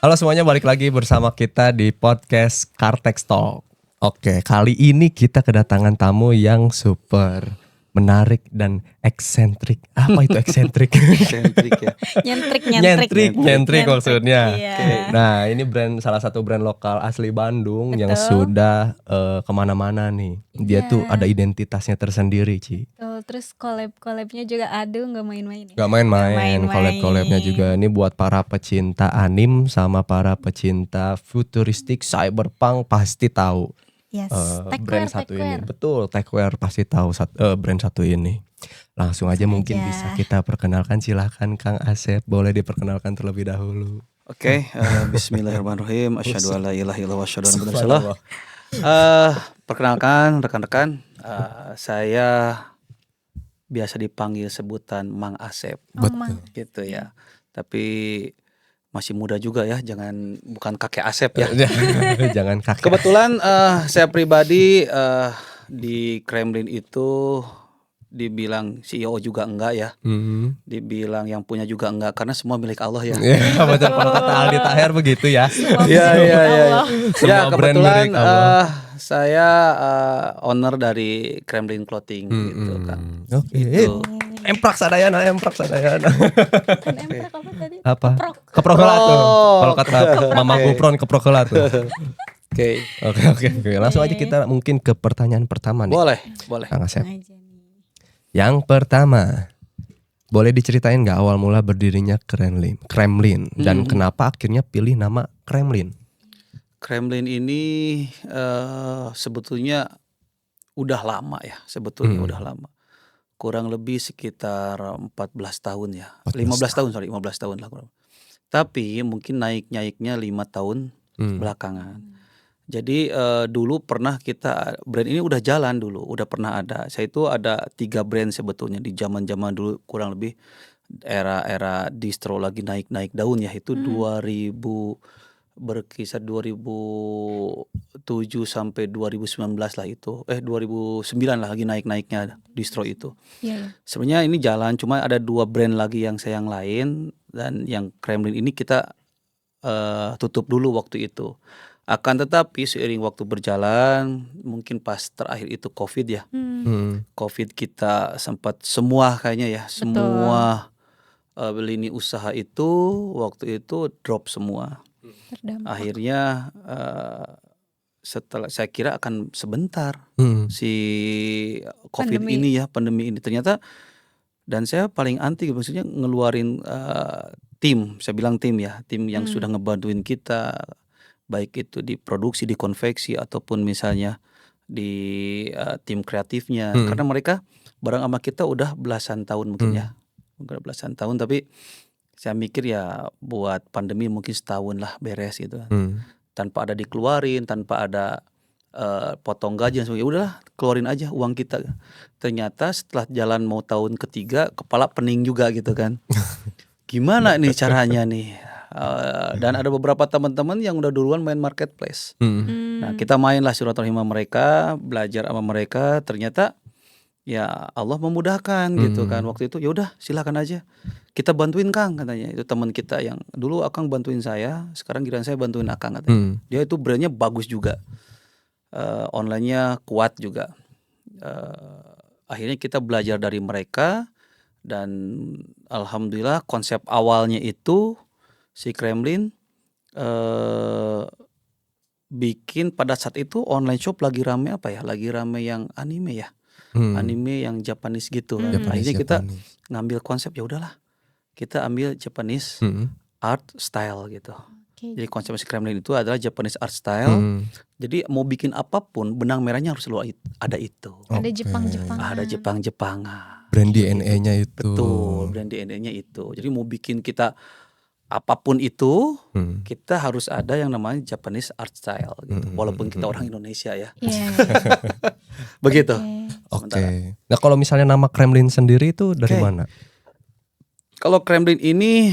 Halo semuanya, balik lagi bersama kita di podcast Kartex Talk. Oke, kali ini kita kedatangan tamu yang super menarik dan eksentrik. Apa itu eksentrik? Eksentrik ya. Nyentrik maksudnya. Iya. Nah, ini salah satu brand lokal asli Bandung yang sudah kemana-mana nih. Dia tuh ada identitasnya tersendiri, Ci. Terus collab-collabnya juga aduh nggak main-main ya. Gak main-main, collab-collabnya juga. Ini buat para pecinta anim sama para pecinta futuristik cyberpunk pasti tahu. Yes, Brand satu ini. Betul, Techwear pasti tahu brand satu ini. Langsung aja mungkin bisa kita perkenalkan. Silahkan Kang Asep, boleh diperkenalkan terlebih dahulu. Oke, bismillahirrahmanirrahim. Asyhadu alla ilaha illallah wa asyhadu anna Muhammadan rasulullah. Perkenalkan rekan-rekan, saya biasa dipanggil sebutan Mang Asep. Betul. Gitu ya. Tapi masih muda juga ya, bukan kakek Asep ya. Jangan kakek. Kebetulan saya pribadi di Kremlin itu dibilang CEO juga enggak ya. Dibilang yang punya juga enggak, karena semua milik Allah ya. Iya, betul, kalau kata Aldi Taher begitu ya. Iya. Ya, kebetulan saya owner dari Kremlin Clothing gitu kan. Oke. Gitu. Emprak sadayana. Kan emprak apa tadi? Apa? Keprok heula tuh. Kalau kata Mama Gupron keprok heula tuh. Oke. Oke. Langsung aja kita mungkin ke pertanyaan pertama nih. Boleh. Kang Asep. Yang pertama, boleh diceritain nggak awal mula berdirinya Kremlin dan kenapa akhirnya pilih nama Kremlin? Kremlin ini sebetulnya udah lama ya, udah lama. Kurang lebih sekitar 14 tahun ya. 15 tahun lah kurang. Tapi mungkin naiknya 5 tahun belakangan. Jadi dulu pernah brand ini udah jalan dulu, udah pernah ada. Saya itu ada 3 brand sebetulnya di zaman-zaman dulu, kurang lebih era distro lagi naik daun ya, itu 2007 sampai 2019 lah itu. 2009 lah lagi naik-naiknya distro itu. Iya. Sebenarnya ini jalan, cuma ada 2 brand lagi yang lain, dan yang Kremlin ini kita tutup dulu waktu itu. Akan tetapi seiring waktu berjalan, mungkin pas terakhir itu COVID ya. COVID kita sempat semua kayaknya ya, semua lini usaha itu waktu itu drop semua. Terdampak. Akhirnya setelah saya kira akan sebentar si COVID pandemi ini ternyata, dan saya paling anti maksudnya ngeluarin tim yang sudah ngebantuin kita, baik itu di produksi, di konveksi, ataupun misalnya di tim kreatifnya, karena mereka bareng sama kita udah belasan tahun mungkin ya, udah belasan tahun, tapi saya mikir ya buat pandemi mungkin setahun lah beres gitu, tanpa ada dikeluarin, tanpa ada potong gaji, ya udahlah keluarin aja uang kita. Ternyata setelah jalan mau tahun ketiga, kepala pening juga gitu kan. Gimana nih caranya nih? Dan ada beberapa teman-teman yang udah duluan main marketplace. Nah, kita mainlah silaturahmi sama mereka, belajar sama mereka. Ternyata ya Allah memudahkan gitu kan. Waktu itu ya udah silakan aja, kita bantuin Kang, katanya. Itu teman kita yang dulu Akang bantuin saya, sekarang giliran saya bantuin Akang, katanya. Dia itu brandnya bagus juga, online-nya kuat juga. Akhirnya kita belajar dari mereka, dan alhamdulillah konsep awalnya itu si Kremlin bikin pada saat itu online shop lagi rame lagi rame yang anime ya, anime yang Japanese gitu. Akhirnya kita ngambil konsep, ya udahlah kita ambil Japanese art style gitu. Jadi konsep si Kremlin itu adalah Japanese art style. Jadi mau bikin apapun, benang merahnya harus selalu ada itu. Ada Jepang-Jepangan. Ada Jepang-Jepangan. Brand DNA-nya itu. Betul, brand DNA-nya itu. Jadi mau bikin kita apapun itu, kita harus ada yang namanya Japanese art style gitu. Walaupun kita orang Indonesia ya. Begitu. Oke. Nah, kalau misalnya nama Kremlin sendiri itu dari mana? Kalau Kremlin ini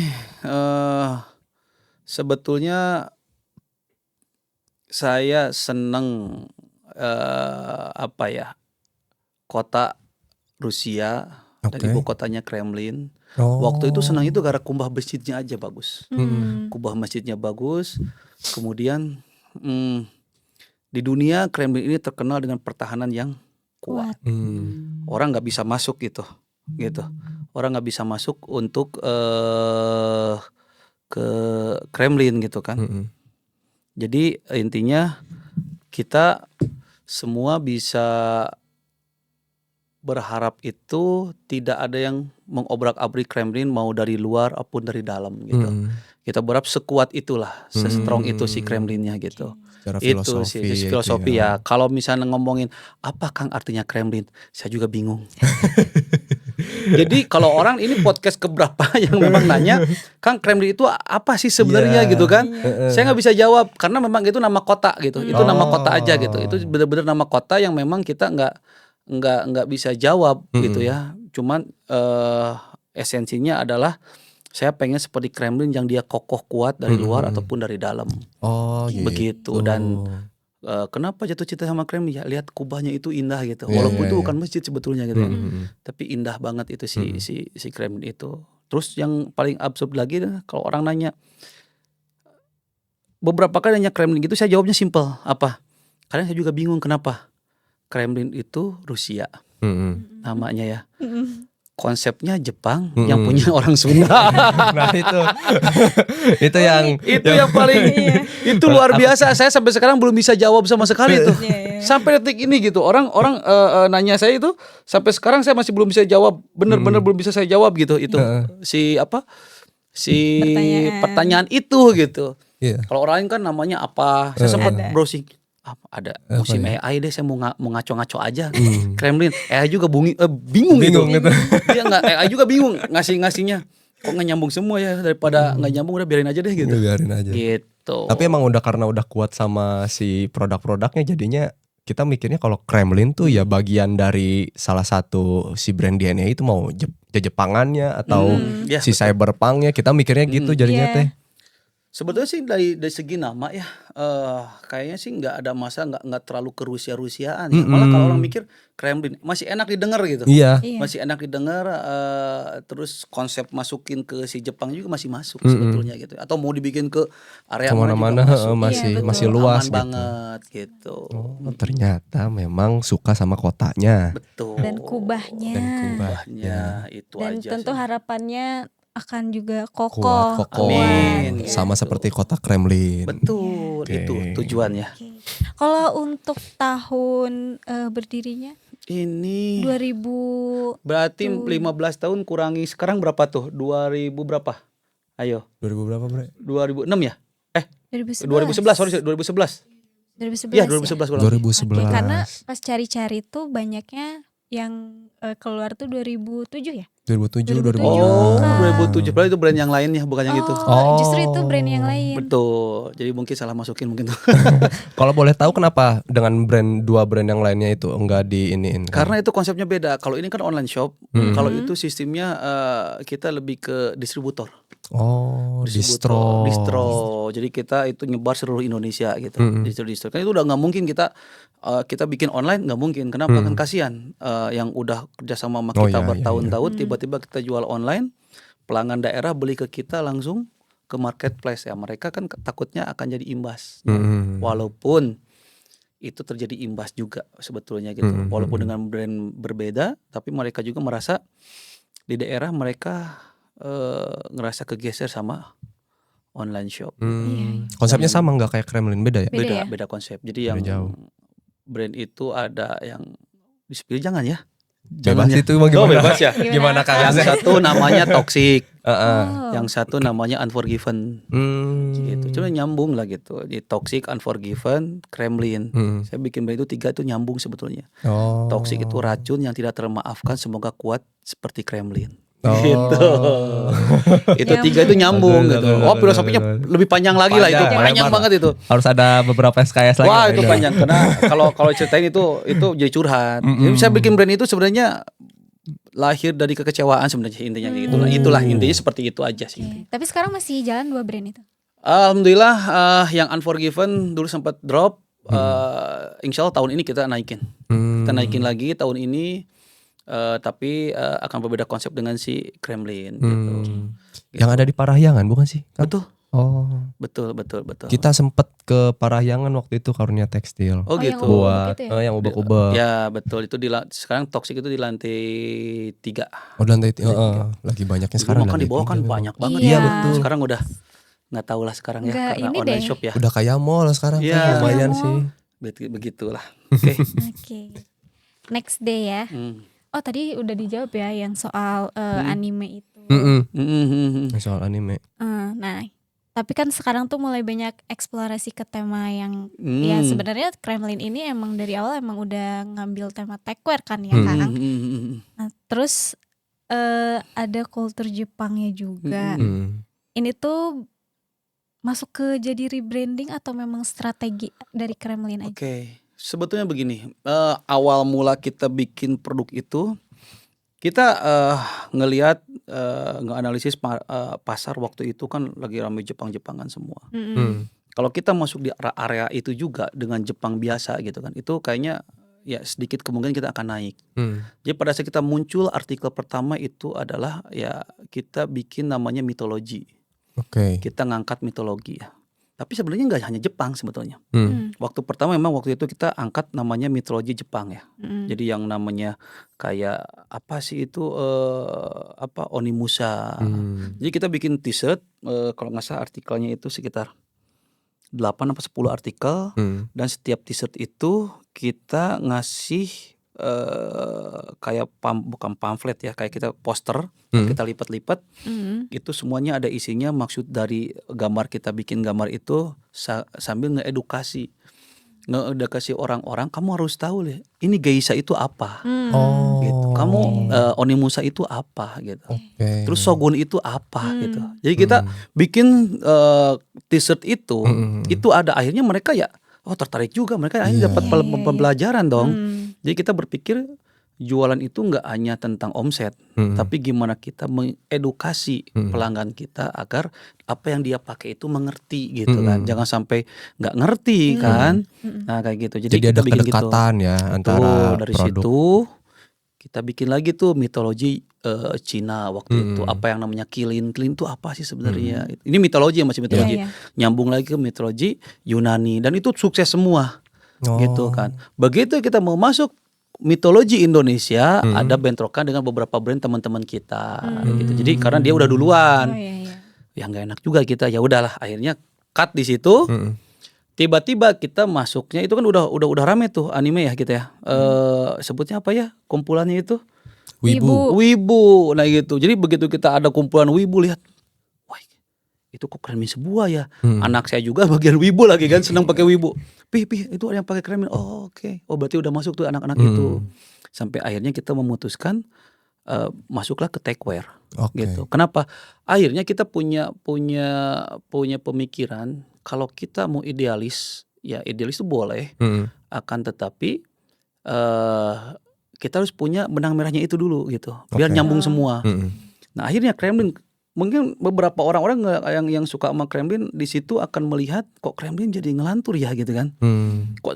sebetulnya saya seneng kota Rusia dan Oke. ibu kotanya Kremlin. Oh. Waktu itu senang itu gara kubah masjidnya aja bagus. Hmm. Kubah masjidnya bagus. Kemudian di dunia Kremlin ini terkenal dengan pertahanan yang kuat. Orang nggak bisa masuk gitu. Orang nggak bisa masuk untuk ke Kremlin gitu kan. Jadi intinya kita semua bisa berharap itu tidak ada yang mengobrak-abrik Kremlin mau dari luar maupun dari dalam gitu. Kita berharap sekuat itulah, se-strong itu si Kremlinnya gitu. Secara Itu sih filosofi ya. Kalau misalnya ngomongin apa Kang artinya Kremlin, saya juga bingung. Jadi kalau orang ini podcast keberapa yang memang nanya, Kang Kremlin itu apa sih sebenarnya gitu kan? Saya nggak bisa jawab karena memang itu nama kota gitu. Itu nama kota aja gitu. Itu benar-benar nama kota yang memang kita nggak bisa jawab gitu ya. Cuman esensinya adalah saya pengen seperti Kremlin yang dia kokoh kuat dari luar ataupun dari dalam. Oh gitu. Begitu. Dan kenapa jatuh cinta sama Kremlin? Ya lihat kubahnya itu indah gitu. Walaupun itu bukan masjid sebetulnya gitu ya. Tapi indah banget itu si Kremlin itu. Terus yang paling absurd lagi kalau orang nanya, beberapa kali nanya Kremlin gitu, saya jawabnya simple. Apa? Karena saya juga bingung kenapa. Kremlin itu Rusia namanya ya. Konsepnya Jepang yang punya orang Sunda. Nah itu yang paling itu luar biasa. Saya sampai sekarang belum bisa jawab sama sekali itu. Sampai detik ini gitu. Orang nanya saya itu sampai sekarang saya masih belum bisa jawab. Bener-bener belum bisa saya jawab gitu. Itu si pertanyaan itu gitu. Kalau orang lain kan namanya apa? Saya sempat browsing. Ada musim AI deh, saya mau ngaco-ngaco aja. Kremlin AI juga bingung gitu. Dia nggak AI juga bingung ngasihnya. Kok nggak nyambung semua ya, daripada nggak nyambung udah biarin aja deh gitu. Biarin aja. Gitu. Tapi emang karena udah kuat sama si produk-produknya, jadinya kita mikirnya kalau Kremlin tuh ya bagian dari salah satu si brand DNA itu, mau Jepangannya atau si cyberpunknya, kita mikirnya gitu jadinya teh. Sebetulnya sih dari segi nama ya, kayaknya sih nggak ada masalah, nggak terlalu ke Rusia-Rusiaan. Malah kalau orang mikir Kremlin masih enak didengar gitu, masih enak didengar. Terus konsep masukin ke si Jepang juga masih masuk sebetulnya gitu. Atau mau dibikin ke area kemana-mana masih luas gitu. Banget gitu. Oh, ternyata memang suka sama kotanya. Betul. Dan kubahnya. Itu dan aja. tentu sih. harapannya akan juga kokoh. Kuat. Amin. Sama seperti kota Kremlin. Betul, itu tujuannya. Kalau untuk tahun berdirinya Ini 2000 berarti 15 tahun kurangi sekarang berapa tuh? 2000 berapa? Ayo. 2000 berapa, Bre? 2006 ya? 2011. 2011, sorry 2011. 2011. Iya, 2011 kurang. 2011. Oke, karena pas cari-cari tuh banyaknya yang keluar tuh 2007 ya? 2007. Oh, Bukan. 2007. Berarti itu brand yang lainnya, bukan yang itu. Justru itu brand yang lain. Betul. Jadi mungkin salah masukin mungkin tuh. Kalau boleh tahu kenapa dengan dua brand yang lainnya itu enggak diiniin? Karena itu konsepnya beda. Kalau ini kan online shop, kalau itu sistemnya kita lebih ke distributor. Oh, distro. Jadi kita itu nyebar seluruh Indonesia gitu. Distro. Kan itu udah nggak mungkin kita bikin online, nggak mungkin. Kenapa? Kan kasihan yang udah kerjasama sama kita bertahun-tahun, tiba-tiba kita jual online, pelanggan daerah beli ke kita langsung ke marketplace ya. Mereka kan takutnya akan jadi imbas. Walaupun itu terjadi imbas juga sebetulnya gitu. Walaupun dengan brand berbeda, tapi mereka juga merasa di daerah mereka ngerasa kegeser sama online shop. Konsepnya sama nggak kayak Kremlin, beda ya? Beda konsep. Jadi yang brand itu ada yang disebut jangan ya. Bebas itu gimana? Oh, bebas ya. Gimana, Kang? Yang satu namanya Toxic. Oh. Yang satu namanya Unforgiven. Gitu. Cuma nyambung lah gitu. Jadi Toxic, Unforgiven, Kremlin. Saya bikin brand itu 3 itu nyambung sebetulnya. Toxic itu racun yang tidak termaafkan, semoga kuat seperti Kremlin. Gitu. Itu 3 itu nyambung gitu. Oh, filosofinya lebih panjang lagi lah itu. Panjang banget itu. Harus ada beberapa SKS lagi. Wah, itu panjang karena kalau ceritain itu jadi curhat. Jadi saya bikin brand itu sebenarnya lahir dari kekecewaan sebenarnya intinya gitu. Itulah intinya seperti itu aja sih. Tapi sekarang masih jalan 2 brand itu. Alhamdulillah yang Unforgiven dulu sempat drop. Insya Allah tahun ini kita naikin. Kita naikin lagi tahun ini. tapi akan berbeda konsep dengan si Kremlin gitu. Yang ada di Parahyangan bukan sih? Kan? Betul. Oh. Betul. Kita sempet ke Parahyangan waktu itu Karunia Tekstil. Oh gitu. Buat yang ubek-ubek. Ya betul, itu sekarang Toxic itu di lantai 3. Oh, di lantai 3. Lagi banyaknya sekarang. Kan di bawah kan banyak banget. Iya betul. Sekarang udah nggak tahu lah sekarang ya, karena online shop ya. Udah kayak mall sekarang kan, lumayan sih. Begitulah. Oke. Next day ya. Oh tadi udah dijawab ya yang soal anime itu. Soal anime. Nah, tapi kan sekarang tuh mulai banyak eksplorasi ke tema yang ya sebenarnya Kremlin ini emang dari awal emang udah ngambil tema techwear kan ya Kang. Nah, terus ada kultur Jepangnya juga. Ini tuh masuk ke jadi rebranding atau memang strategi dari Kremlin aja? Oke. Sebetulnya begini, awal mula kita bikin produk itu, kita ngelihat, ngeanalisis pasar waktu itu kan lagi ramai Jepang-Jepangan semua. Kalau kita masuk di area itu juga dengan Jepang biasa gitu kan, itu kayaknya ya sedikit kemungkinan kita akan naik. Jadi pada saat kita muncul, artikel pertama itu adalah ya kita bikin namanya mitologi. Kita ngangkat mitologi ya. Tapi sebenarnya nggak hanya Jepang sebetulnya. Waktu pertama memang waktu itu kita angkat namanya mitologi Jepang ya. Jadi yang namanya kayak apa sih itu Onimusa. Jadi kita bikin t-shirt, kalau nggak salah artikelnya itu sekitar 8 atau 10 artikel, dan setiap t-shirt itu kita ngasih kayak bukan pamflet ya, kayak kita poster, kita lipat-lipat, itu semuanya ada isinya, maksud dari gambar, kita bikin gambar itu sambil ngedukasi orang-orang, kamu harus tahu deh ini geisha itu apa, gitu. Kamu Onimusa itu apa gitu. Terus shogun itu apa gitu. Jadi kita bikin t-shirt itu ada, akhirnya mereka ya tertarik juga, mereka akhirnya dapat pembelajaran dong. Jadi kita berpikir jualan itu nggak hanya tentang omset, tapi gimana kita mengedukasi pelanggan kita agar apa yang dia pakai itu mengerti gitu kan. Jangan sampai nggak ngerti kan. Nah kayak gitu. Jadi kita ada bikin kedekatan gitu ya antara dari produk. situ kita bikin lagi tuh mitologi Cina waktu itu, apa yang namanya Kilin itu apa sih sebenarnya. Ini mitologi, masih mitologi. Nyambung lagi ke mitologi Yunani, dan itu sukses semua. Gitu kan. Begitu kita mau masuk mitologi Indonesia, ada bentrokan dengan beberapa brand teman-teman kita gitu. Jadi karena dia udah duluan, ya nggak enak juga kita, ya udahlah akhirnya cut di situ. Tiba-tiba kita masuknya itu kan udah rame tuh anime ya kita ya. Sebutnya apa ya kumpulannya itu? Wibu. Nah gitu. Jadi begitu kita ada kumpulan Wibu, lihat, wah itu kok Kremlin sebuah ya. Anak saya juga bagian Wibu lagi kan, senang pakai Wibu. Pih itu ada yang pakai Kremlin. Oh oke. Oh berarti udah masuk tuh anak-anak itu. Sampai akhirnya kita memutuskan masuklah ke techwear. Gitu. Kenapa? Akhirnya kita punya pemikiran, kalau kita mau idealis, ya idealis itu boleh. Akan tetapi kita harus punya benang merahnya itu dulu gitu, biar nyambung semua. Nah akhirnya Kremlin, mungkin beberapa orang-orang yang suka sama Kremlin di situ akan melihat, kok Kremlin jadi ngelantur ya gitu kan. Kok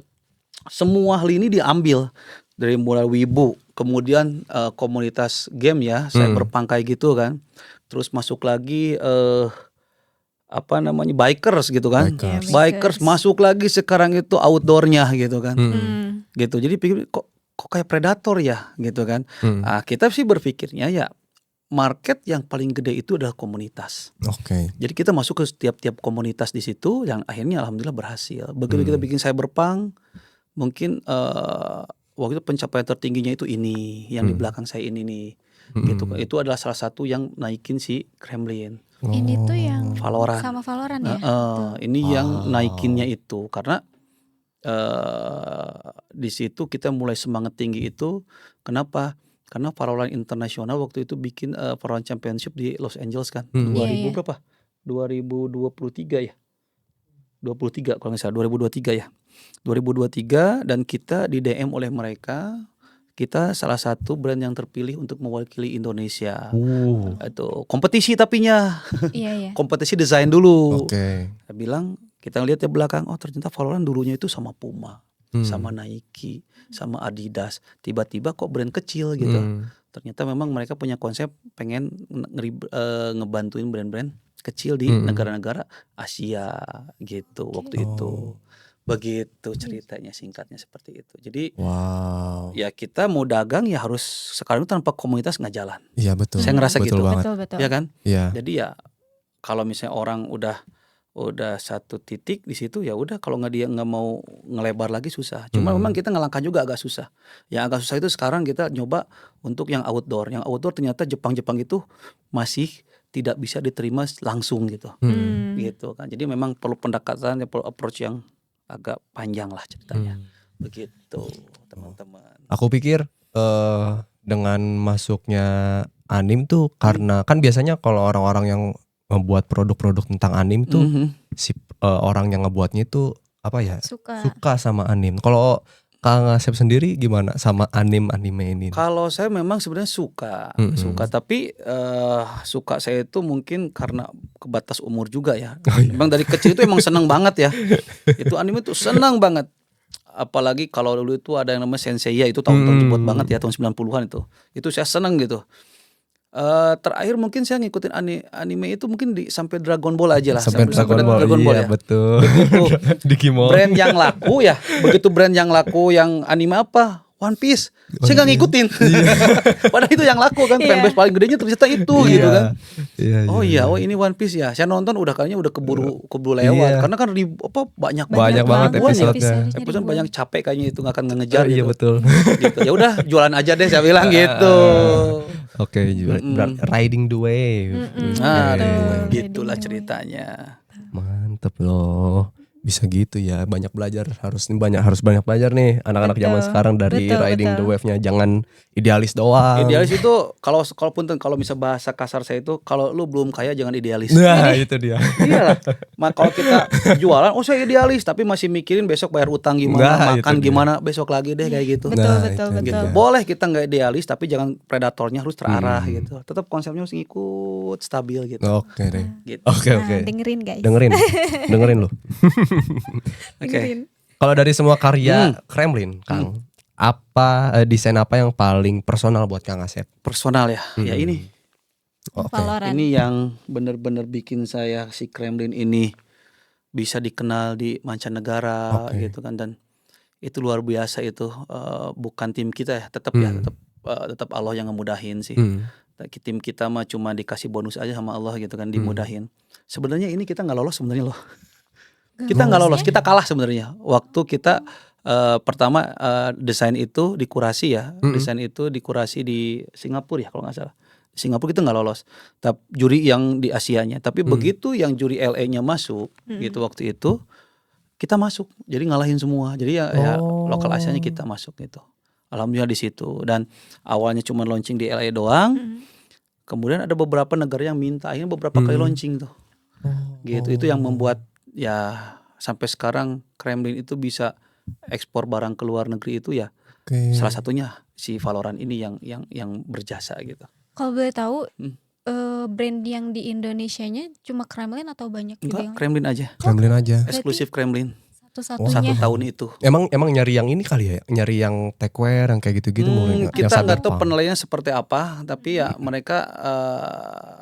semua hal ini diambil dari mulai Wibu, kemudian komunitas game ya, cyberpunk kayak gitu kan. Terus masuk lagi bikers gitu kan. Bikers masuk lagi sekarang itu outdoornya gitu kan. Gitu. Jadi pikir kok kayak predator ya gitu kan. Nah, kita sih berpikirnya ya market yang paling gede itu adalah komunitas. Jadi kita masuk ke setiap komunitas di situ, yang akhirnya alhamdulillah berhasil. Begitu kita bikin cyberpunk, mungkin waktu itu pencapaian tertingginya itu ini, yang di belakang saya ini nih. Gitu. Itu adalah salah satu yang naikin si Kremlin. Ini tuh yang Valorant. Sama Valorant ya. Ini yang naikinnya itu karena di situ kita mulai semangat tinggi itu. Kenapa? Karena Valorant Internasional waktu itu bikin Valorant Championship di Los Angeles kan. 2000 berapa? 2023 ya. 23 kalau nggak salah, 2023 ya. 2023, dan kita di DM oleh mereka. Kita salah satu brand yang terpilih untuk mewakili Indonesia. Itu kompetisi tapinya. Kompetisi desain dulu. Saya bilang, kita lihat di belakang, oh ternyata Valorant dulunya itu sama Puma. sama Nike, sama Adidas. Tiba-tiba kok brand kecil gitu. Ternyata memang mereka punya konsep pengen ngebantuin brand-brand kecil di negara-negara Asia gitu waktu itu. Begitu ceritanya, singkatnya seperti itu. Jadi ya kita mau dagang ya harus sekarang itu tanpa komunitas nggak jalan. Iya betul. Saya ngerasa betul gitu. Banget. Betul. Ya kan? Iya. Jadi ya kalau misalnya orang udah satu titik di situ, ya udah, kalau dia nggak mau ngelebar lagi susah. Cuma memang kita ngelangkah juga agak susah. Yang agak susah itu sekarang kita nyoba untuk yang outdoor. Yang outdoor ternyata Jepang itu masih tidak bisa diterima langsung gitu. Gitu kan. Jadi memang perlu pendekatan, perlu approach yang agak panjang lah ceritanya. Begitu teman-teman. Aku pikir dengan masuknya anim tuh karena kan biasanya kalau orang-orang yang membuat produk-produk tentang anim tuh si orang yang ngebuatnya itu apa ya, suka sama anim. Kalau Kang Asep sendiri gimana sama anime ini? Kalau saya memang sebenarnya suka, tapi suka saya itu mungkin karena kebatas umur juga ya. Memang dari kecil itu emang senang banget ya. Itu anime tuh senang banget. Apalagi kalau dulu itu ada yang namanya Senseiya, itu tahun-tahun jebot banget ya, tahun 90-an itu. Itu saya senang gitu. Terakhir mungkin saya ngikutin anime itu mungkin sampai Dragon Ball aja lah. Sampai Dragon Ball ya. Betul. Begitu brand yang laku ya. Begitu brand yang laku yang anime apa? One Piece. Saya nggak ngikutin. Padahal itu yang laku kan. Fanbase paling gedenya ternyata itu gitu kan. Oh ini One Piece ya. Saya nonton kayaknya udah keburu lewat. Karena kan banyak banget episode-nya. Episode banyak, capek kayaknya itu nggak akan ngejar gitu. Iya betul. Gitu. Ya udah jualan aja deh saya bilang gitu. Oke, riding the wave. Gitulah ceritanya. Mantep loh. Bisa gitu ya, banyak belajar, harus banyak belajar nih anak-anak zaman sekarang dari riding the wave-nya. Jangan idealis doang. Idealis itu kalau bisa bahasa kasar saya itu, kalau lu belum kaya jangan idealis. Nah, itu dia. Iyalah. Kalau kita jualan, saya idealis tapi masih mikirin besok bayar utang gimana, makan gimana besok lagi deh, kayak gitu. Betul. Gitu. Boleh kita nggak idealis tapi jangan predatornya harus terarah gitu. Tetap konsepnya harus ngikut stabil gitu. Oke deh. Gitu. Oke. Dengerin guys. Dengerin lu. Oke. Kalau dari semua karya Kremlin, Kang, apa desain apa yang paling personal buat Kang Asep? Personal ya. Ya ini. Valorant. Ini yang benar-benar bikin saya si Kremlin ini bisa dikenal di mancanegara gitu kan, dan itu luar biasa itu. Bukan tim kita ya, tetap tetap Allah yang ngemudahin sih. Tim kita mah cuma dikasih bonus aja sama Allah gitu kan, dimudahin. Sebenarnya ini kita nggak lolos sebenarnya loh. Kita nggak lolos, kita kalah sebenarnya. Waktu kita pertama desain itu dikurasi ya, desain itu dikurasi di Singapura ya kalau nggak salah. Di Singapura kita nggak lolos, tapi juri yang di Asianya. Tapi begitu yang juri LA-nya masuk, gitu waktu itu kita masuk, jadi ngalahin semua. Jadi ya lokal Asianya kita masuk gitu. Alhamdulillah di situ. Dan awalnya cuma launching di LA doang. Kemudian ada beberapa negara yang minta, akhirnya beberapa kali launching tuh. Gitu. Itu yang membuat ya sampai sekarang Kremlin itu bisa ekspor barang ke luar negeri itu ya. Salah satunya si Valorant ini yang berjasa gitu. Kalau boleh tahu brand yang di Indonesianya cuma Kremlin atau banyak juga? Enggak, Kremlin aja. Kremlin aja. Eksklusif Kremlin. Satu-satunya. 1 tahun itu. Emang nyari yang ini kali ya, nyari yang techwear yang kayak gitu-gitu. Kita nggak tahu penilaiannya seperti apa, tapi ya mereka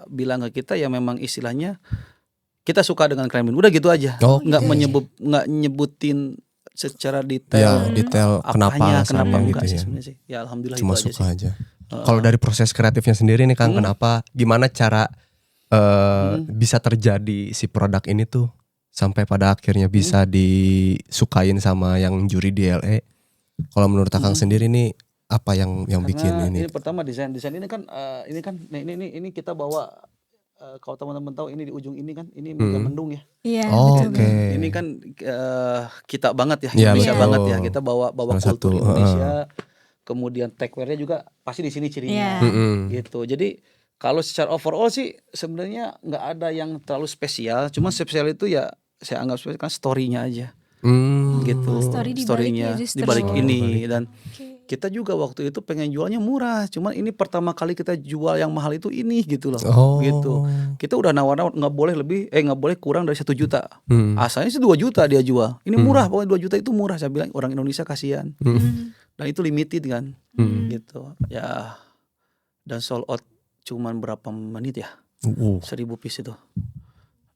bilang ke kita ya memang istilahnya kita suka dengan Kremlin, udah gitu aja. Nggak nyebutin secara detail. Ya, detail kenapa enggak gitu sih sebenarnya sih. Ya alhamdulillah cuma itu suka aja. Kalau dari proses kreatifnya sendiri nih Kang, gimana cara bisa terjadi si produk ini tuh sampai pada akhirnya bisa disukain sama yang juri di LA? Kalau menurut Kang sendiri nih apa yang bikin ini? Ini pertama desain ini kan ini kita bawa. Kalau teman-teman tahu ini di ujung ini kan ini mendung ya. Iya. Ini kan kita banget ya, Indonesia banget ya. Kita bawa kultur Indonesia. Kemudian techwear-nya juga pasti di sini cirinya. Gitu. Jadi kalau secara overall sih sebenarnya nggak ada yang terlalu spesial. Cuma spesial itu ya saya anggap spesial kan story-nya aja. Gitu. Story-nya di balik ini dan kita juga waktu itu pengen jualnya murah, cuman ini pertama kali kita jual yang mahal itu ini gitu loh. Gitu. Kita udah nawar-nawar nggak boleh kurang dari 1 juta. Asalnya sih 2 juta dia jual. Ini murah, pokoknya 2 juta itu murah. Saya bilang orang Indonesia kasihan. Dan itu limited kan. Gitu. Ya. Dan sold out cuman berapa menit ya? 1.000 piece itu.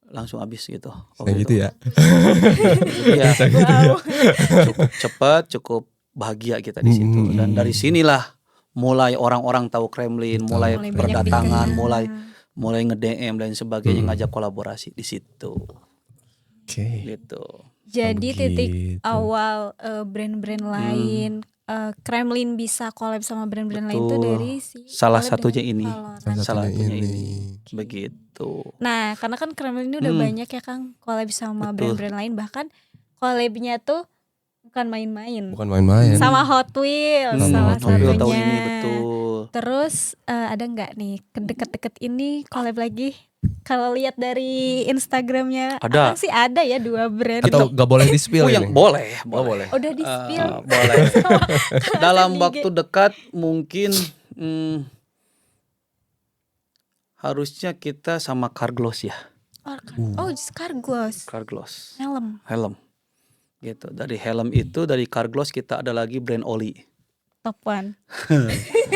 Langsung habis gitu. Gitu ya. Iya. Cukup cepat, cukup bahagia kita di situ. Dan dari sinilah mulai orang-orang tahu Kremlin, mulai berdatangan, mulai nge-DM dan sebagainya, ngajak kolaborasi di situ. Gitu. Jadi titik awal brand-brand lain, Kremlin bisa collab sama brand-brand lain itu dari salah satunya ini. Begitu. Nah, karena kan Kremlin ini udah banyak ya Kang collab sama brand-brand lain, bahkan collabnya tuh bukan main-main. Sama Hot Wheels salah satunya. Tahun ini betul. Terus ada nggak nih deket-deket ini collab lagi? Kalau lihat dari Instagramnya ada sih ada ya 2 brand. Atau nggak boleh di-spill ini? Boleh. Udah di-spill. Boleh. Dalam waktu dekat mungkin harusnya kita sama Carglass ya. Carglass. Helm. Gitu. Dari helm itu dari Carglass kita ada lagi brand oli. Top one.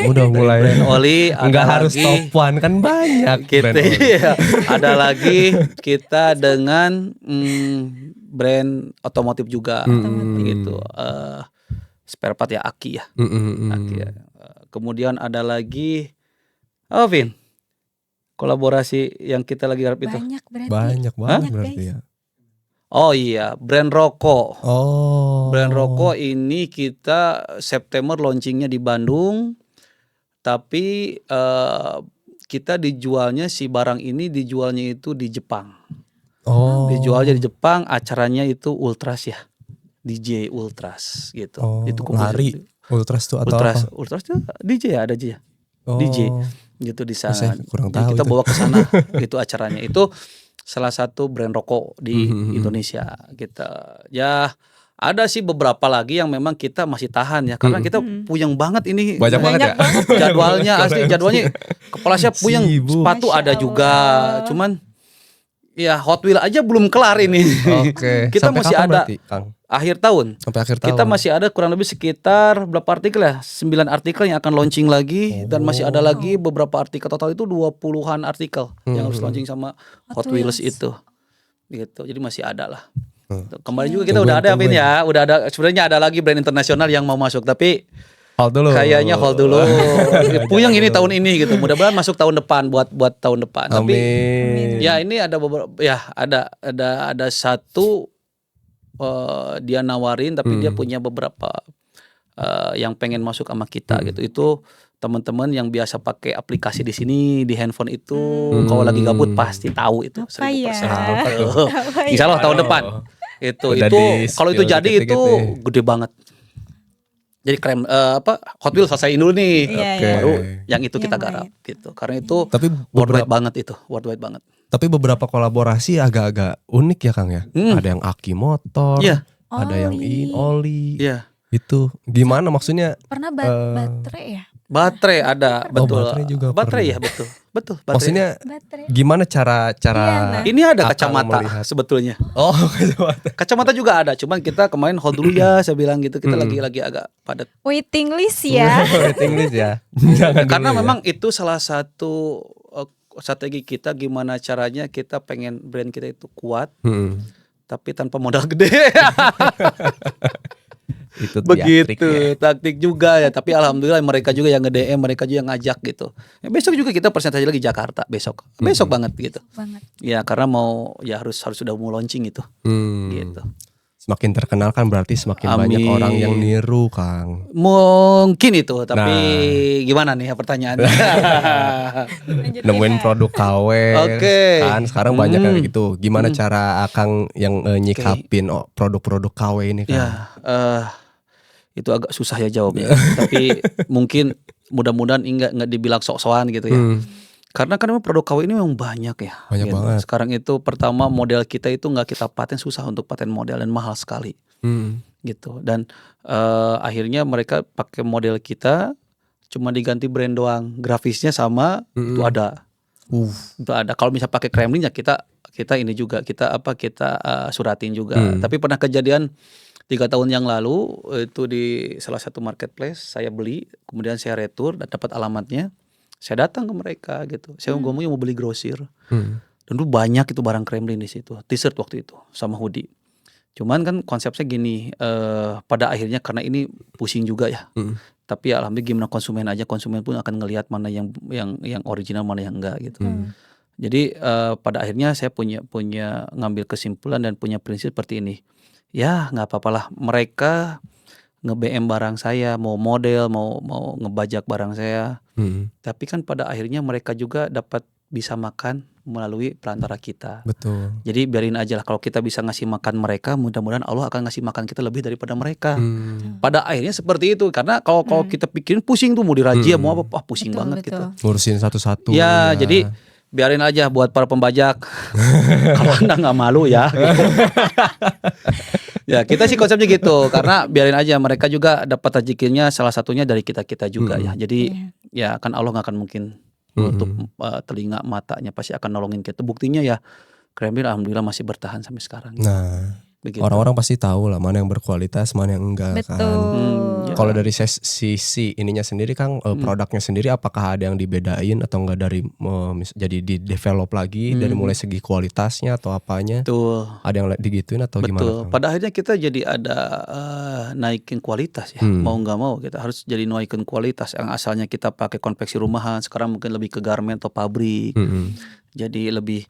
Udah mulai brand oli. Nggak harus top one kan banyak. Gitu. Ya. Ada lagi kita dengan brand otomotif juga. Gitu. Spare part ya Aki ya. Aki ya. Kemudian ada lagi Vin, kolaborasi yang kita lagi garap itu. Banyak banget berarti ya. Oh iya, brand rokok. Brand rokok ini kita September launchingnya di Bandung. Tapi kita dijualnya si barang ini dijualnya itu di Jepang. Dijualnya di Jepang, acaranya itu Ultras ya. DJ Ultras gitu. Itu lari. Ultras itu atau apa? Ultras itu DJ ya, ada DJ ya. DJ gitu di sana. Kurang tahu kita itu. bawa ke sana gitu acaranya. Itu salah satu brand rokok di Indonesia gitu. Ya ada sih beberapa lagi yang memang kita masih tahan ya, karena kita puyeng banget ini. Banyak banget ya? Jadwalnya asli, jadwalnya kepala saya puyeng. Sepatu ada juga, cuman ya Hot Wheels aja belum kelar ini. Kita sampai masih ada berarti, Kang? akhir tahun. Sampai akhir tahun. Kita masih ada kurang lebih sekitar berapa artikel ya? 9 artikel yang akan launching lagi, dan masih ada lagi beberapa artikel, total itu 20-an artikel yang harus launching sama Hot Wheels itu. Gitu. Jadi masih ada lah. Kemarin juga kita udah ada Vin ya, udah ada, sebenarnya ada lagi brand internasional yang mau masuk, tapi kayaknya hold dulu. Puyeng ini tahun ini gitu. Mudah-mudahan masuk tahun depan, buat tahun depan. Amin. Tapi ya ini ada beberapa, ya ada satu dia nawarin, tapi dia punya beberapa yang pengen masuk sama kita gitu. Itu teman-teman yang biasa pakai aplikasi di sini di handphone itu, kalau lagi gabut pasti tahu itu 100%. Insya Allah tahun depan. Itu kalau itu jadi itu gede banget. Jadi Hot Wheels selesaiin dulu nih, baru yang itu kita garap gitu. Karena itu worldwide banget. Tapi beberapa kolaborasi agak-agak unik ya Kang ya. Ada yang aki motor, ada yang oli. Itu gimana maksudnya? Pernah baterai ya? Baterai ada, betul. Baterai juga baterai ya, betul. Baterai. Maksudnya gimana cara ini ada kacamata sebetulnya. Kacamata juga ada, cuman kita kemarin hold dulu ya, saya bilang gitu. Kita lagi agak padat. Waiting list ya. Karena memang itu salah satu strategi kita, gimana caranya kita pengen brand kita itu kuat, tapi tanpa modal gede. Itu begitu taktik juga ya, tapi alhamdulillah mereka juga yang nge-DM, mereka juga yang ngajak gitu. Ya, besok juga kita presentasi lagi Jakarta besok banget gitu. Ya karena harus sudah mau launching itu. Gitu. Semakin terkenal kan berarti semakin banyak orang yang niru Kang. Mungkin itu, tapi gimana nih ya pertanyaannya? Nemuin produk KW kan sekarang banyak yang gitu. Gimana cara Akang yang nyikapin produk-produk KW ini kan? Itu agak susah ya jawabnya. Tapi mungkin mudah-mudahan nggak dibilang sok-sokan gitu ya. Karena kan memang produk KW ini memang banyak ya. Banyak gitu. banget. Sekarang itu pertama model kita itu nggak kita paten, susah untuk paten model dan mahal sekali. gitu. Dan akhirnya mereka pakai model kita, cuma diganti brand doang, grafisnya sama, itu ada. Itu ada. Kalau misal pakai Kremlin ya kita ini juga kita suratin juga. Tapi pernah kejadian 3 tahun yang lalu itu di salah satu marketplace saya beli, kemudian saya retur dan dapat alamatnya. Saya datang ke mereka gitu. Saya ngomongnya mau beli grosir. Dan itu banyak itu barang Kremlin di situ. T-shirt waktu itu sama hoodie. Cuman kan konsepnya gini, pada akhirnya karena ini pusing juga ya. Tapi alhamdulillah gimana konsumen aja, konsumen pun akan ngelihat mana yang original, mana yang enggak gitu. Jadi pada akhirnya saya punya ngambil kesimpulan dan punya prinsip seperti ini. Ya nggak apa-apalah mereka nge-BM barang saya, mau model, mau ngebajak barang saya. Tapi kan pada akhirnya mereka juga dapat bisa makan melalui perantara kita. Betul. Jadi biarin aja lah, kalau kita bisa ngasih makan mereka, mudah-mudahan Allah akan ngasih makan kita lebih daripada mereka. Pada akhirnya seperti itu, karena kalau kita pikirin pusing tuh mau dirajia, mau apa, pusing banget gitu. Ngurusin satu-satu. Ya, jadi biarin aja buat para pembajak. Kalau Anda nggak malu ya. Gitu. Ya kita sih konsepnya gitu, karena biarin aja mereka juga dapat rezekinya, salah satunya dari kita juga ya. Jadi ya kan Allah nggak akan mungkin menutup telinga matanya, pasti akan nolongin kita. Buktinya ya Kremlin alhamdulillah masih bertahan sampai sekarang. Nah, begitu. Orang-orang pasti tahu lah mana yang berkualitas, mana yang enggak. Betul. Kalau dari sisi ininya sendiri Kang, produknya sendiri apakah ada yang dibedain atau enggak dari jadi di develop lagi dari mulai segi kualitasnya atau apanya? Betul. Ada yang digituin atau gimana? Betul. Kang? Pada akhirnya kita jadi ada naikin kualitas ya. Mau nggak mau kita harus jadi naikin kualitas. Yang asalnya kita pakai konveksi rumahan, sekarang mungkin lebih ke garment atau pabrik. Jadi lebih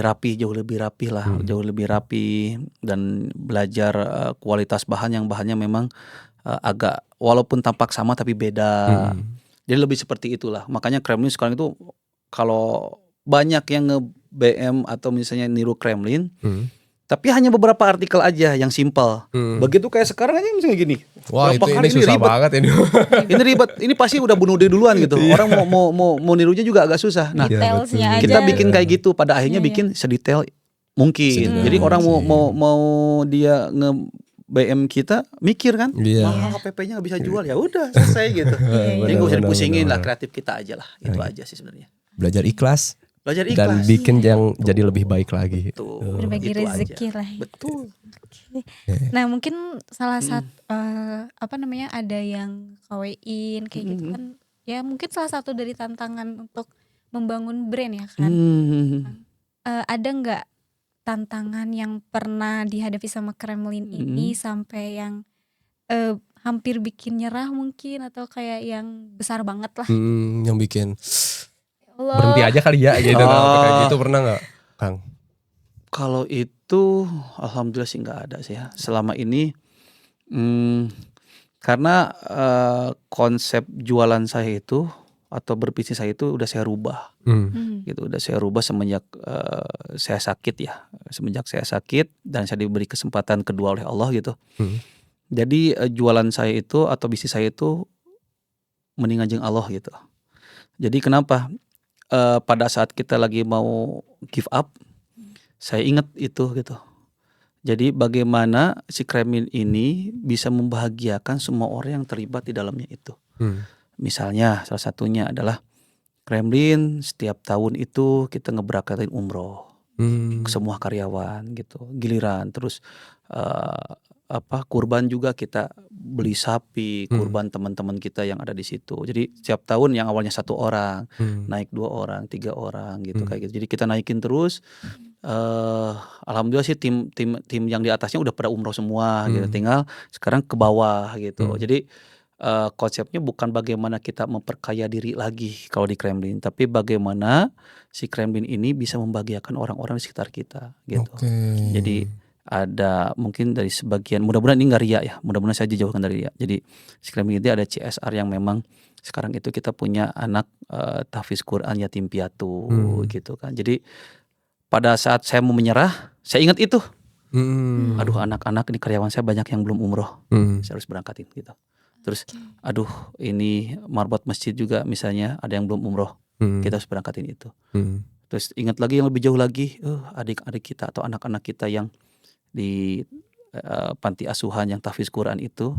rapi, jauh lebih rapi lah, jauh lebih rapi, dan belajar kualitas bahannya memang agak walaupun tampak sama tapi beda. Jadi lebih seperti itulah. Makanya Kremlin sekarang itu kalau banyak yang nge-BM atau misalnya niru Kremlin, tapi hanya beberapa artikel aja yang simpel. Begitu kayak sekarang aja misalnya gini. Wah, ini susah ribet banget ini. Ini ribet. Ini pasti udah bunuh diri duluan gitu. Orang mau nirunya juga agak susah. Nah, detailsnya kita aja. bikin kayak gitu, pada akhirnya bikin sedetail mungkin. Jadi orang mau dia nge-BM kita mikir kan, PP-nya nggak bisa jual, ya udah selesai gitu. Jadi nggak usah dipusingin lah, kreatif kita aja lah. Itu aja sih sebenarnya. Belajar ikhlas. Dan bikin yang jadi lebih baik lagi. Berbagi rezeki lah. Betul. Nah mungkin salah satu ada yang kawin kayak gitu kan. Ya mungkin salah satu dari tantangan untuk membangun brand ya kan. Ada nggak tantangan yang pernah dihadapi sama Kremlin ini sampai yang hampir bikin nyerah mungkin, atau kayak yang besar banget lah? Yang bikin Allah. Berhenti aja kali ya gitu. Kayak gitu pernah nggak Kang? Kalau itu alhamdulillah sih nggak ada sih ya selama ini. Karena konsep jualan saya itu atau berbisnis saya itu udah saya rubah. Gitu, udah saya rubah semenjak saya sakit ya. Semenjak saya sakit dan saya diberi kesempatan kedua oleh Allah gitu. Jadi jualan saya itu atau bisnis saya itu mending anjing Allah gitu. Jadi kenapa? Pada saat kita lagi mau give up, saya ingat itu gitu. Jadi bagaimana si Kremlin ini bisa membahagiakan semua orang yang terlibat di dalamnya itu. Misalnya salah satunya adalah Kremlin setiap tahun itu kita ngeberangkatin umroh semua karyawan gitu, giliran terus kurban juga kita beli sapi, kurban teman-teman kita yang ada di situ. Jadi setiap tahun yang awalnya 1 orang naik 2 orang, 3 orang gitu kayak gitu. Jadi kita naikin terus. Alhamdulillah sih tim yang di atasnya udah pada umroh semua gitu. Tinggal sekarang ke bawah gitu. Jadi konsepnya bukan bagaimana kita memperkaya diri lagi kalau di Kremlin, tapi bagaimana si Kremlin ini bisa membahagiakan orang-orang di sekitar kita gitu. Jadi ada mungkin dari sebagian, mudah-mudahan ini nggak riya ya, mudah-mudahan saya dijauhkan dari riya. Jadi si Kremlin ini ada CSR yang memang sekarang itu kita punya anak tahfiz Quran yatim piatu gitu kan. Jadi pada saat saya mau menyerah, saya ingat itu. Aduh, anak-anak ini karyawan saya banyak yang belum umroh, saya harus berangkatin gitu. Terus aduh, ini marbot masjid juga misalnya ada yang belum umroh, kita harus berangkatin itu. Terus ingat lagi yang lebih jauh lagi, adik-adik kita atau anak-anak kita yang di panti asuhan yang tahfiz Quran itu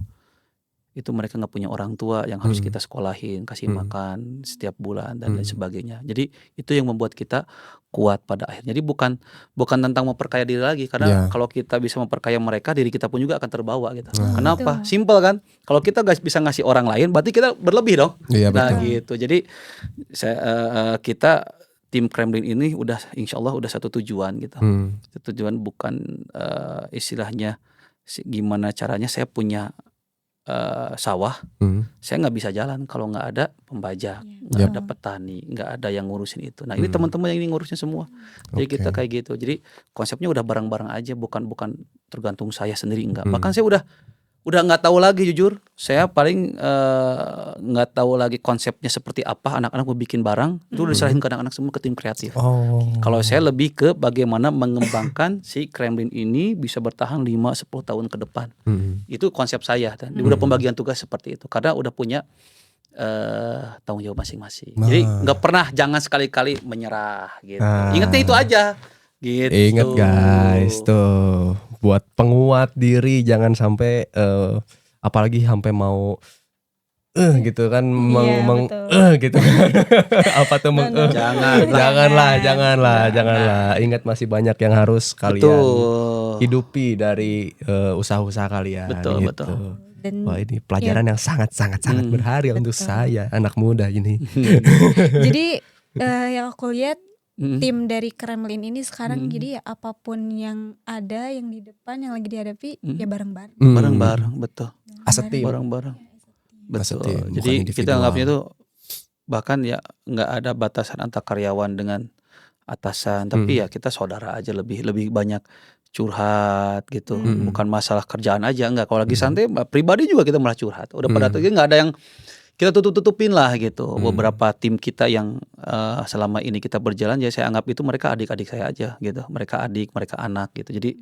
mereka nggak punya orang tua yang harus kita sekolahin, kasih makan setiap bulan dan lain sebagainya. Jadi itu yang membuat kita kuat pada akhirnya. Jadi bukan tentang memperkaya diri lagi, karena kalau kita bisa memperkaya mereka, diri kita pun juga akan terbawa gitu. Kenapa? Simple kan? Kalau kita gak bisa ngasih orang lain, berarti kita berlebih dong. Nah gitu. Jadi kita tim Kremlin ini udah insya Allah udah satu tujuan gitu. Tujuan bukan istilahnya gimana caranya saya punya sawah, saya nggak bisa jalan kalau nggak ada pembajak, nggak ada petani, nggak ada yang ngurusin itu. Nah ini teman-teman yang ini ngurusnya semua. Jadi kita kayak gitu. Jadi konsepnya udah bareng-bareng aja, bukan tergantung saya sendiri, enggak. Bahkan saya udah nggak tahu lagi, jujur. Saya paling nggak tahu lagi konsepnya seperti apa. Anak-anak mau bikin barang itu udah diserahin ke anak-anak semua, ke tim kreatif. Kalau saya lebih ke bagaimana mengembangkan si Kremlin ini bisa bertahan 5-10 tahun ke depan. Itu konsep saya, dan udah pembagian tugas seperti itu, karena udah punya tanggung jawab masing-masing. Jadi nggak pernah, jangan sekali-kali menyerah gitu. Ingatnya itu aja gitu. Ingat guys, tuh buat penguat diri, jangan sampai apalagi sampai mau gitu kan, gitu kan. Apa tuh janganlah. Ingat masih banyak yang harus kalian hidupi dari usaha-usaha kalian. Betul. Wah, ini pelajaran yang sangat berharga untuk saya, anak muda ini. Jadi yang aku lihat, tim dari Kremlin ini sekarang jadi ya apapun yang ada, yang di depan, yang lagi dihadapi, ya bareng-bareng. Bareng-bareng, betul. As a team. Bareng-bareng. Betul. Team, jadi kita anggapnya itu bahkan ya nggak ada batasan antar karyawan dengan atasan, tapi ya kita saudara aja, lebih banyak curhat gitu. Bukan masalah kerjaan aja, enggak. Kalau lagi santai pribadi juga kita malah curhat. Udah pada tuh nggak ada yang kita tutupin lah gitu. Beberapa tim kita yang selama ini kita berjalan, ya saya anggap itu mereka adik-adik saya aja gitu. Mereka adik, mereka anak gitu. Jadi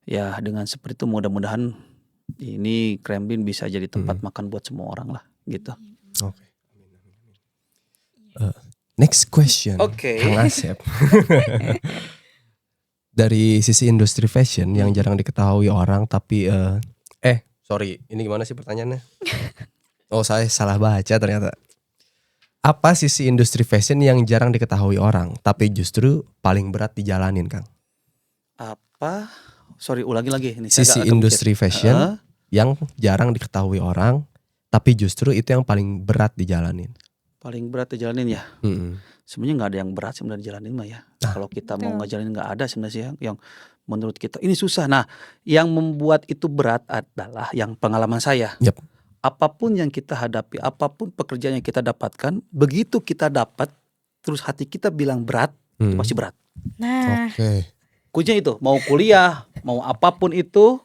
ya dengan seperti itu mudah-mudahan ini Kremlin bisa jadi tempat makan buat semua orang lah gitu. Oke. Next question, Kang Asep. Dari sisi industri fashion yang jarang diketahui orang, tapi sorry, ini gimana sih pertanyaannya? Oh, saya salah baca ternyata. Apa sisi industri fashion yang jarang diketahui orang, tapi justru paling berat dijalanin, Kang? Apa? Sorry, ulangi lagi. Ini sisi industri fashion yang jarang diketahui orang, tapi justru itu yang paling berat dijalanin. Paling berat dijalanin ya? Sebenarnya nggak ada yang berat sebenarnya dijalanin mah ya. Kalau kita mau ngejalanin nggak ada sebenarnya yang menurut kita ini susah. Nah, yang membuat itu berat adalah yang pengalaman saya. Apapun yang kita hadapi, apapun pekerjaan yang kita dapatkan, begitu kita dapat, terus hati kita bilang berat, itu pasti berat. Nah, kuncinya itu, mau kuliah, mau apapun itu,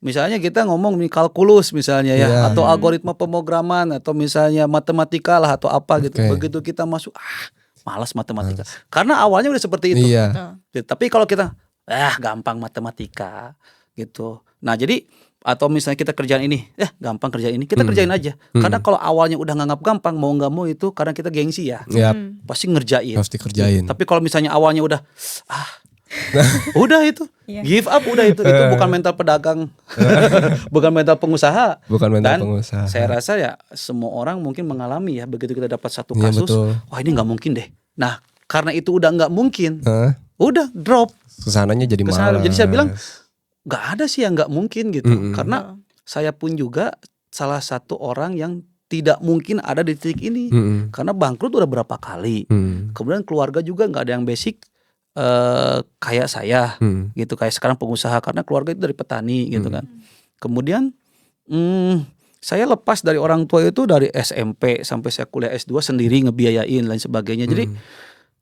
misalnya kita ngomong kalkulus misalnya ya, atau algoritma pemrograman, atau misalnya matematika lah atau apa gitu. Begitu kita masuk, malas matematika. Karena awalnya udah seperti itu. Tapi kalau kita, gampang matematika gitu. Nah jadi, atau misalnya kita kerjaan ini, gampang kerjaan ini, kita kerjain aja. Karena kalau awalnya udah nganggap gampang, mau nggak mau itu karena kita gengsi ya, pasti ngerjain. Pasti kerjain. Tapi kalau misalnya awalnya udah, udah itu, give up udah itu bukan mental pedagang, bukan mental pengusaha. Saya rasa ya semua orang mungkin mengalami ya, begitu kita dapat satu kasus, wah ini nggak mungkin deh. Nah karena itu udah nggak mungkin, udah drop. Kesananya jadi malas. Jadi saya bilang, nggak ada sih yang nggak mungkin gitu. Karena saya pun juga salah satu orang yang tidak mungkin ada di titik ini. Karena bangkrut udah berapa kali. Kemudian keluarga juga nggak ada yang basic kayak saya gitu. Kayak sekarang pengusaha, karena keluarga itu dari petani gitu kan. Kemudian saya lepas dari orang tua itu dari SMP sampai saya kuliah S2 sendiri, ngebiayain lain sebagainya. Jadi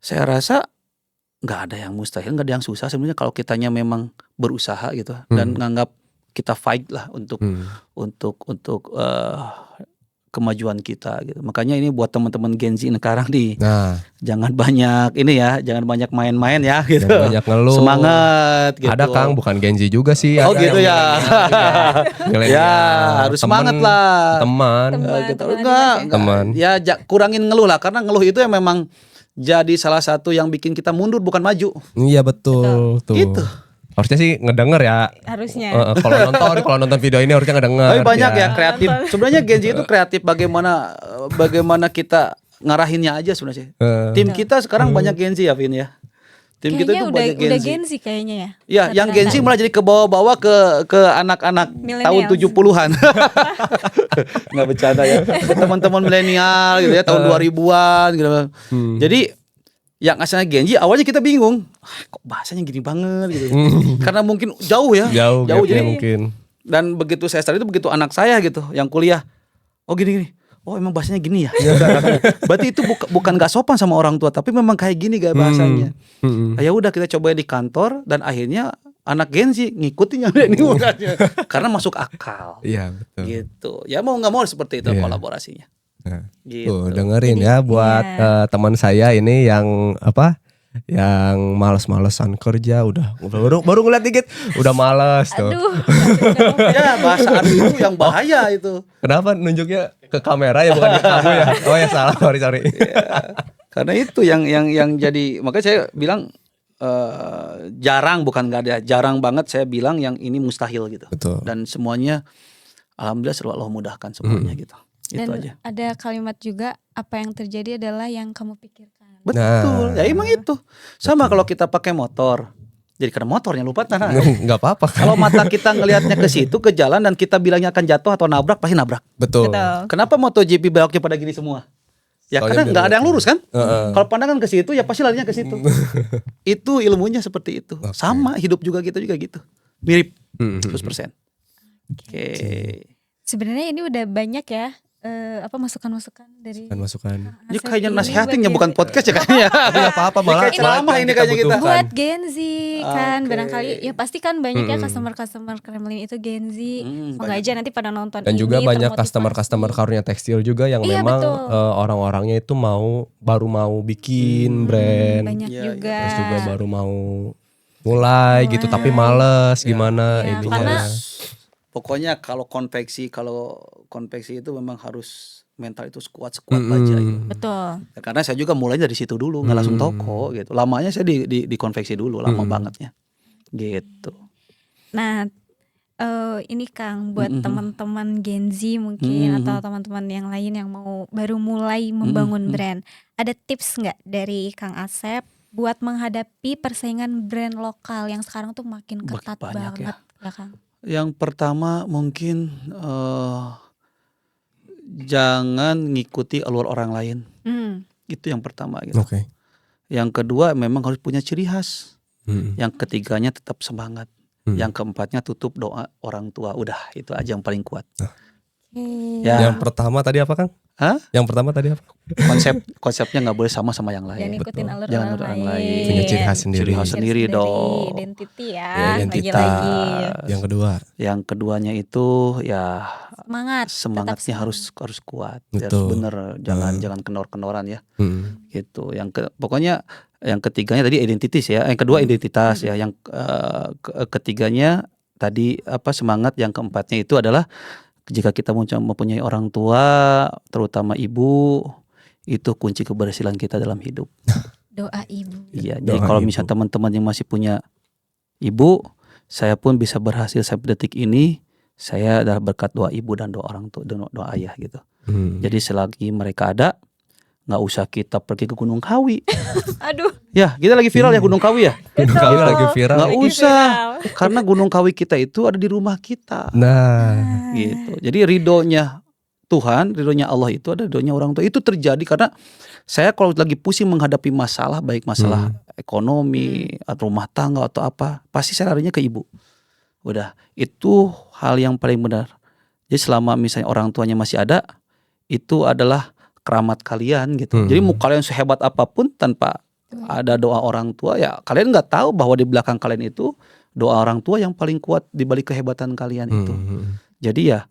saya rasa nggak ada yang mustahil, nggak ada yang susah sebenarnya kalau kitanya memang berusaha gitu dan nganggap kita fight lah untuk kemajuan kita gitu. Makanya ini buat teman-teman Gen Z sekarang nih, jangan banyak ini ya, jangan banyak main-main ya gitu. Jangan banyak ngeluh. Semangat gitu. Ada Kang, bukan Gen Z juga sih. Oh gitu ya. Ya harus semangat lah. Teman. Teman. Ya kurangin ngeluh lah, karena ngeluh itu yang memang jadi salah satu yang bikin kita mundur bukan maju. Iya betul. Tuh. Gitu. Harusnya sih ngedenger ya. Harusnya. Kalau nonton video ini harusnya ngedenger. Tapi banyak ya kreatif. Sebenarnya Gen Z itu kreatif bagaimana kita ngarahinnya aja sebenarnya. Tim kita sekarang banyak Gen Z ya, Vin ya. Tim kita itu banyak Gen Z. Udah Gen Z kayaknya ya. Ya, yang Gen Z mulai jadi ke bawah-bawah ke anak-anak tahun 70-an. Nggak bercanda ya. Teman-teman milenial gitu ya, tahun 2000-an gitu. Jadi yang asalnya Gen Z awalnya kita bingung. Kok bahasanya gini banget gitu. Karena mungkin jauh ya. Jauh jadi mungkin. Dan begitu saya start itu begitu anak saya gitu yang kuliah. Oh gini. Oh emang bahasanya gini ya. Berarti itu bukan gak sopan sama orang tua, tapi memang kayak gini gak bahasanya. Ya udah kita coba di kantor dan akhirnya anak Gen Z ngikutin yang ini makanya. Karena masuk akal. Iya betul. Gitu. Ya mau nggak mau seperti itu kolaborasinya. Nah, gitu. Dengerin ya buat teman saya ini yang yang males-malesan kerja baru ngeliat dikit udah males tuh. Aduh. Ya bahasa aduh itu yang bahaya itu. Kenapa nunjuknya ke kamera ya bukan ke kamu ya? Oh ya salah, sorry. Ya, karena itu yang jadi makanya saya bilang jarang banget saya bilang yang ini mustahil gitu. Betul. Dan semuanya alhamdulillah selalu Allah mudahkan semuanya gitu. Dan itu aja. Ada kalimat juga apa yang terjadi adalah yang kamu pikirkan. Betul. Ya emang itu. Sama kalau kita pakai motor. Jadi karena motornya lupa tanah. Enggak apa-apa. Kalau mata kita ngelihatnya ke situ ke jalan dan kita bilangnya akan jatuh atau nabrak pasti nabrak. Betul. Kenapa MotoGP beloknya pada gini semua? Ya karena nggak ada yang lurus kan. Kalau pandangan ke situ ya pasti larinya ke situ. Itu ilmunya seperti itu. Sama hidup juga gitu. Mirip 100%. Oke. Sebenarnya ini udah banyak ya. Masukan-masukan dari masukan. Ini kayaknya nasihatin ya bukan podcast ya kayaknya. Enggak apa-apa malah ceramah ini kayaknya kita. Buat Gen Z kan barangkali ya pasti kan banyak ya customer Kremlin itu Gen Z. Semoga aja nanti pada nonton dan ini. Dan juga banyak customer Karunia Tekstil juga yang memang orang-orangnya itu baru mau bikin brand. Banyak juga. Terus juga baru mau mulai gitu tapi males gimana ininya. Karena pokoknya kalau konveksi itu memang harus mental itu sekuat baja gitu. Betul. Ya, karena saya juga mulai dari situ dulu, nggak langsung toko gitu. Lamanya saya di konveksi dulu, lama bangetnya. Gitu. Nah, ini Kang buat teman-teman Gen Z mungkin atau teman-teman yang lain yang baru mulai membangun brand, ada tips nggak dari Kang Asep buat menghadapi persaingan brand lokal yang sekarang tuh makin ketat banget ya Kang? Yang pertama mungkin jangan ngikuti alur orang lain. Itu yang pertama gitu. Yang kedua memang harus punya ciri khas. Yang ketiganya tetap semangat. Yang keempatnya tutup doa orang tua. Udah itu aja yang paling kuat. Ya. Yang pertama tadi apa Kang? Yang pertama tadi apa? Konsepnya nggak boleh sama yang lain. Jangan ikutin alur orang lain. Punya ciri khas sendiri. Ciri khas sendiri dong. Identity ya. Lagi-lagi. Yang keduanya itu ya tetap semangatnya harus kuat. Betul. Harus bener. Jangan kendor-kendoran ya. Gitu. Pokoknya yang ketiganya tadi identitas ya. Yang kedua identitas ya. Yang ketiganya tadi semangat. Yang keempatnya itu adalah jika kita mempunyai orang tua, terutama ibu, itu kunci keberhasilan kita dalam hidup. Doa ibu. Iya, jadi kalau misalnya teman-teman yang masih punya ibu, saya pun bisa berhasil sampai detik ini, saya adalah berkat doa ibu dan doa orang tua, doa ayah gitu. Jadi selagi mereka ada, nggak usah kita pergi ke Gunung Kawi. Aduh. Ya, kita lagi viral ya Gunung Kawi ya. Gunung Kawi lagi viral. Nggak usah, karena Gunung Kawi kita itu ada di rumah kita. Nah, gitu. Jadi ridhonya Tuhan, ridhonya Allah itu ada ridhonya orang tua. Itu terjadi karena saya kalau lagi pusing menghadapi masalah, baik masalah ekonomi, atau rumah tangga atau apa, pasti saya larinya ke ibu. Udah, itu hal yang paling benar. Jadi selama misalnya orang tuanya masih ada, itu adalah keramat kalian gitu. Jadi mau kalian sehebat apapun tanpa ada doa orang tua, ya kalian nggak tahu bahwa di belakang kalian itu doa orang tua yang paling kuat di balik kehebatan kalian itu. Jadi ya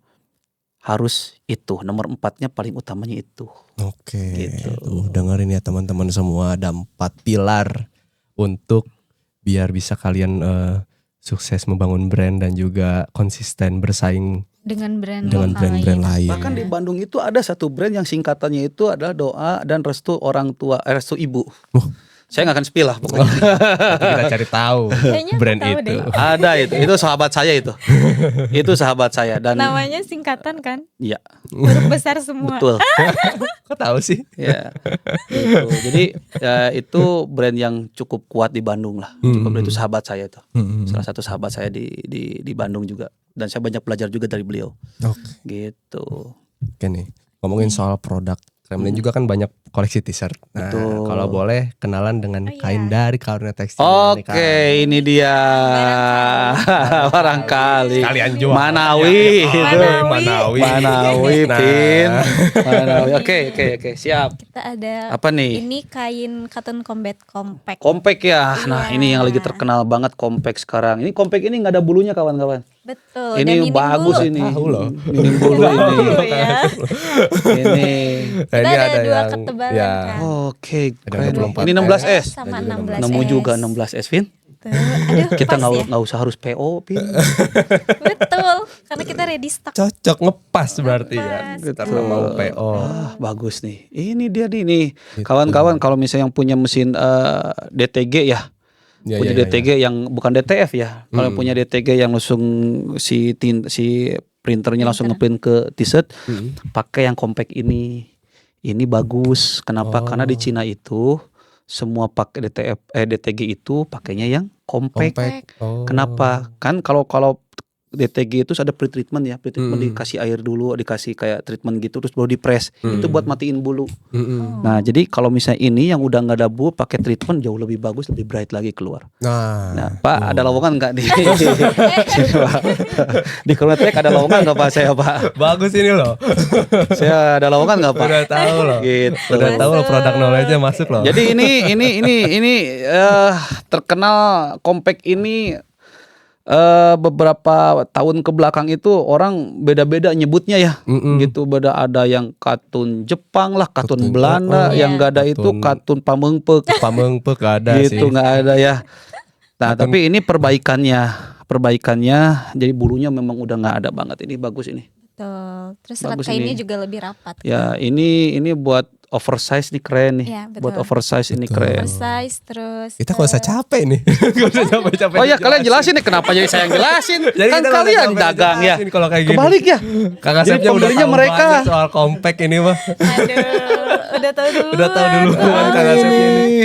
harus itu nomor 4-nya paling utamanya itu. Oke. Gitu. Dengerin ya teman-teman semua, ada 4 pilar untuk biar bisa kalian sukses membangun brand dan juga konsisten bersaing dengan brand lain. Bahkan di Bandung itu ada satu brand yang singkatannya itu adalah doa dan restu orang tua, restu ibu. Saya nggak akan spill lah pokoknya. Kita cari tahu brand tahu itu. deh. Ada itu sahabat saya itu. Itu sahabat saya dan Namanya singkatan kan? Iya. Huruf besar semua. Betul. Kok tahu sih? Ya. Gitu. Jadi itu brand yang cukup kuat di Bandung lah. Cukup itu sahabat saya itu. Salah satu sahabat saya di Bandung juga. Dan saya banyak belajar juga dari beliau. Gitu. Oke nih, ngomongin soal produk. Kremlin juga kan banyak koleksi t-shirt. Nah, Betul. kalau boleh kenalan dengan kain dari Karunia Tekstil. Oke, ini dia. Barangkali. Kalian jual. Manawi. Manawi. Pin. Manawi. Oke, siap. Kita ada Apa nih? ini kain cotton combat compact. Compact ya. Nah, Iya. ini yang lagi terkenal banget compact sekarang. Ini compact ini nggak ada bulunya kawan-kawan. Betul. Ini dan minim bagus bulu. ini. Tahu loh. Minim bulu ini. Bulu ya. Ini. Nah, Kita ini ada dua yang ketebalan ya, kan. Oke, Ada keren. 24 Ini 16S. Sama Dan juga 16S. Nemu juga 16S, Vin. Tuh. Aduh, Kita pas ya. nggak usah harus PO, Vin. Betul. Karena kita ready stock. cocok ngepas berarti ya. Ngepas. Karena mau PO. Bagus nih. Ini dia nih. Kawan-kawan kalau misalnya yang punya mesin DTG ya. Ya, Punya ya, ya, DTG yang bukan DTF ya. Kalau punya DTG yang langsung si printernya langsung ngeprint ke t-shirt, pakai yang compact ini. Ini bagus. Kenapa? Karena di Cina itu semua pakai DTG itu pakainya yang compact. Oh. Kenapa? Kan kalau DTG itu ada pre-treatment ya, pre-treatment dikasih air dulu, dikasih kayak treatment gitu, terus baru di-press. Itu buat matiin bulu. Nah, jadi kalau misalnya ini yang udah nggak ada bulu pakai treatment jauh lebih bagus, lebih bright lagi keluar. Nah, Pak, ada lowongan nggak di sini, Pak? Di Karunia ada lowongan nggak Pak saya Pak? Bagus ini loh. Saya ada lowongan nggak Pak? Udah tahu loh. Gitu. Udah tahu loh produk knowledge-nya masuk loh. Jadi ini terkenal compact ini beberapa tahun ke belakang itu orang beda-beda nyebutnya ya. Gitu, beda ada yang katun Jepang lah, katun Belanda, yang nggak ada itu katun Pamengpeuk. Pamengpeuk ada sih. Gitu nggak ada ya. Nah, tapi ini perbaikannya jadi bulunya memang udah nggak ada banget. Ini bagus ini. Betul. Terus serat Bagus kainnya ini. juga lebih rapat. Ya, ini buat oversize nih keren nih. Iya, betul. Buat oversize ini keren. Oversize terus. Kita gak usah capek nih. Gak usah capek-capek. Oh ya, kalian jelasin nih kenapa jadi saya yang jelasin. Jadi Kan kita nggak kalian usah dagang ya. jelasin kalau kayak gini. Kebalik ya. Kang Jadi Asepnya udah pembelinya tahu mereka. banget soal compact ini mah. Aduh, udah tahu dulu. Udah tahu duluan Kang Asepnya ini.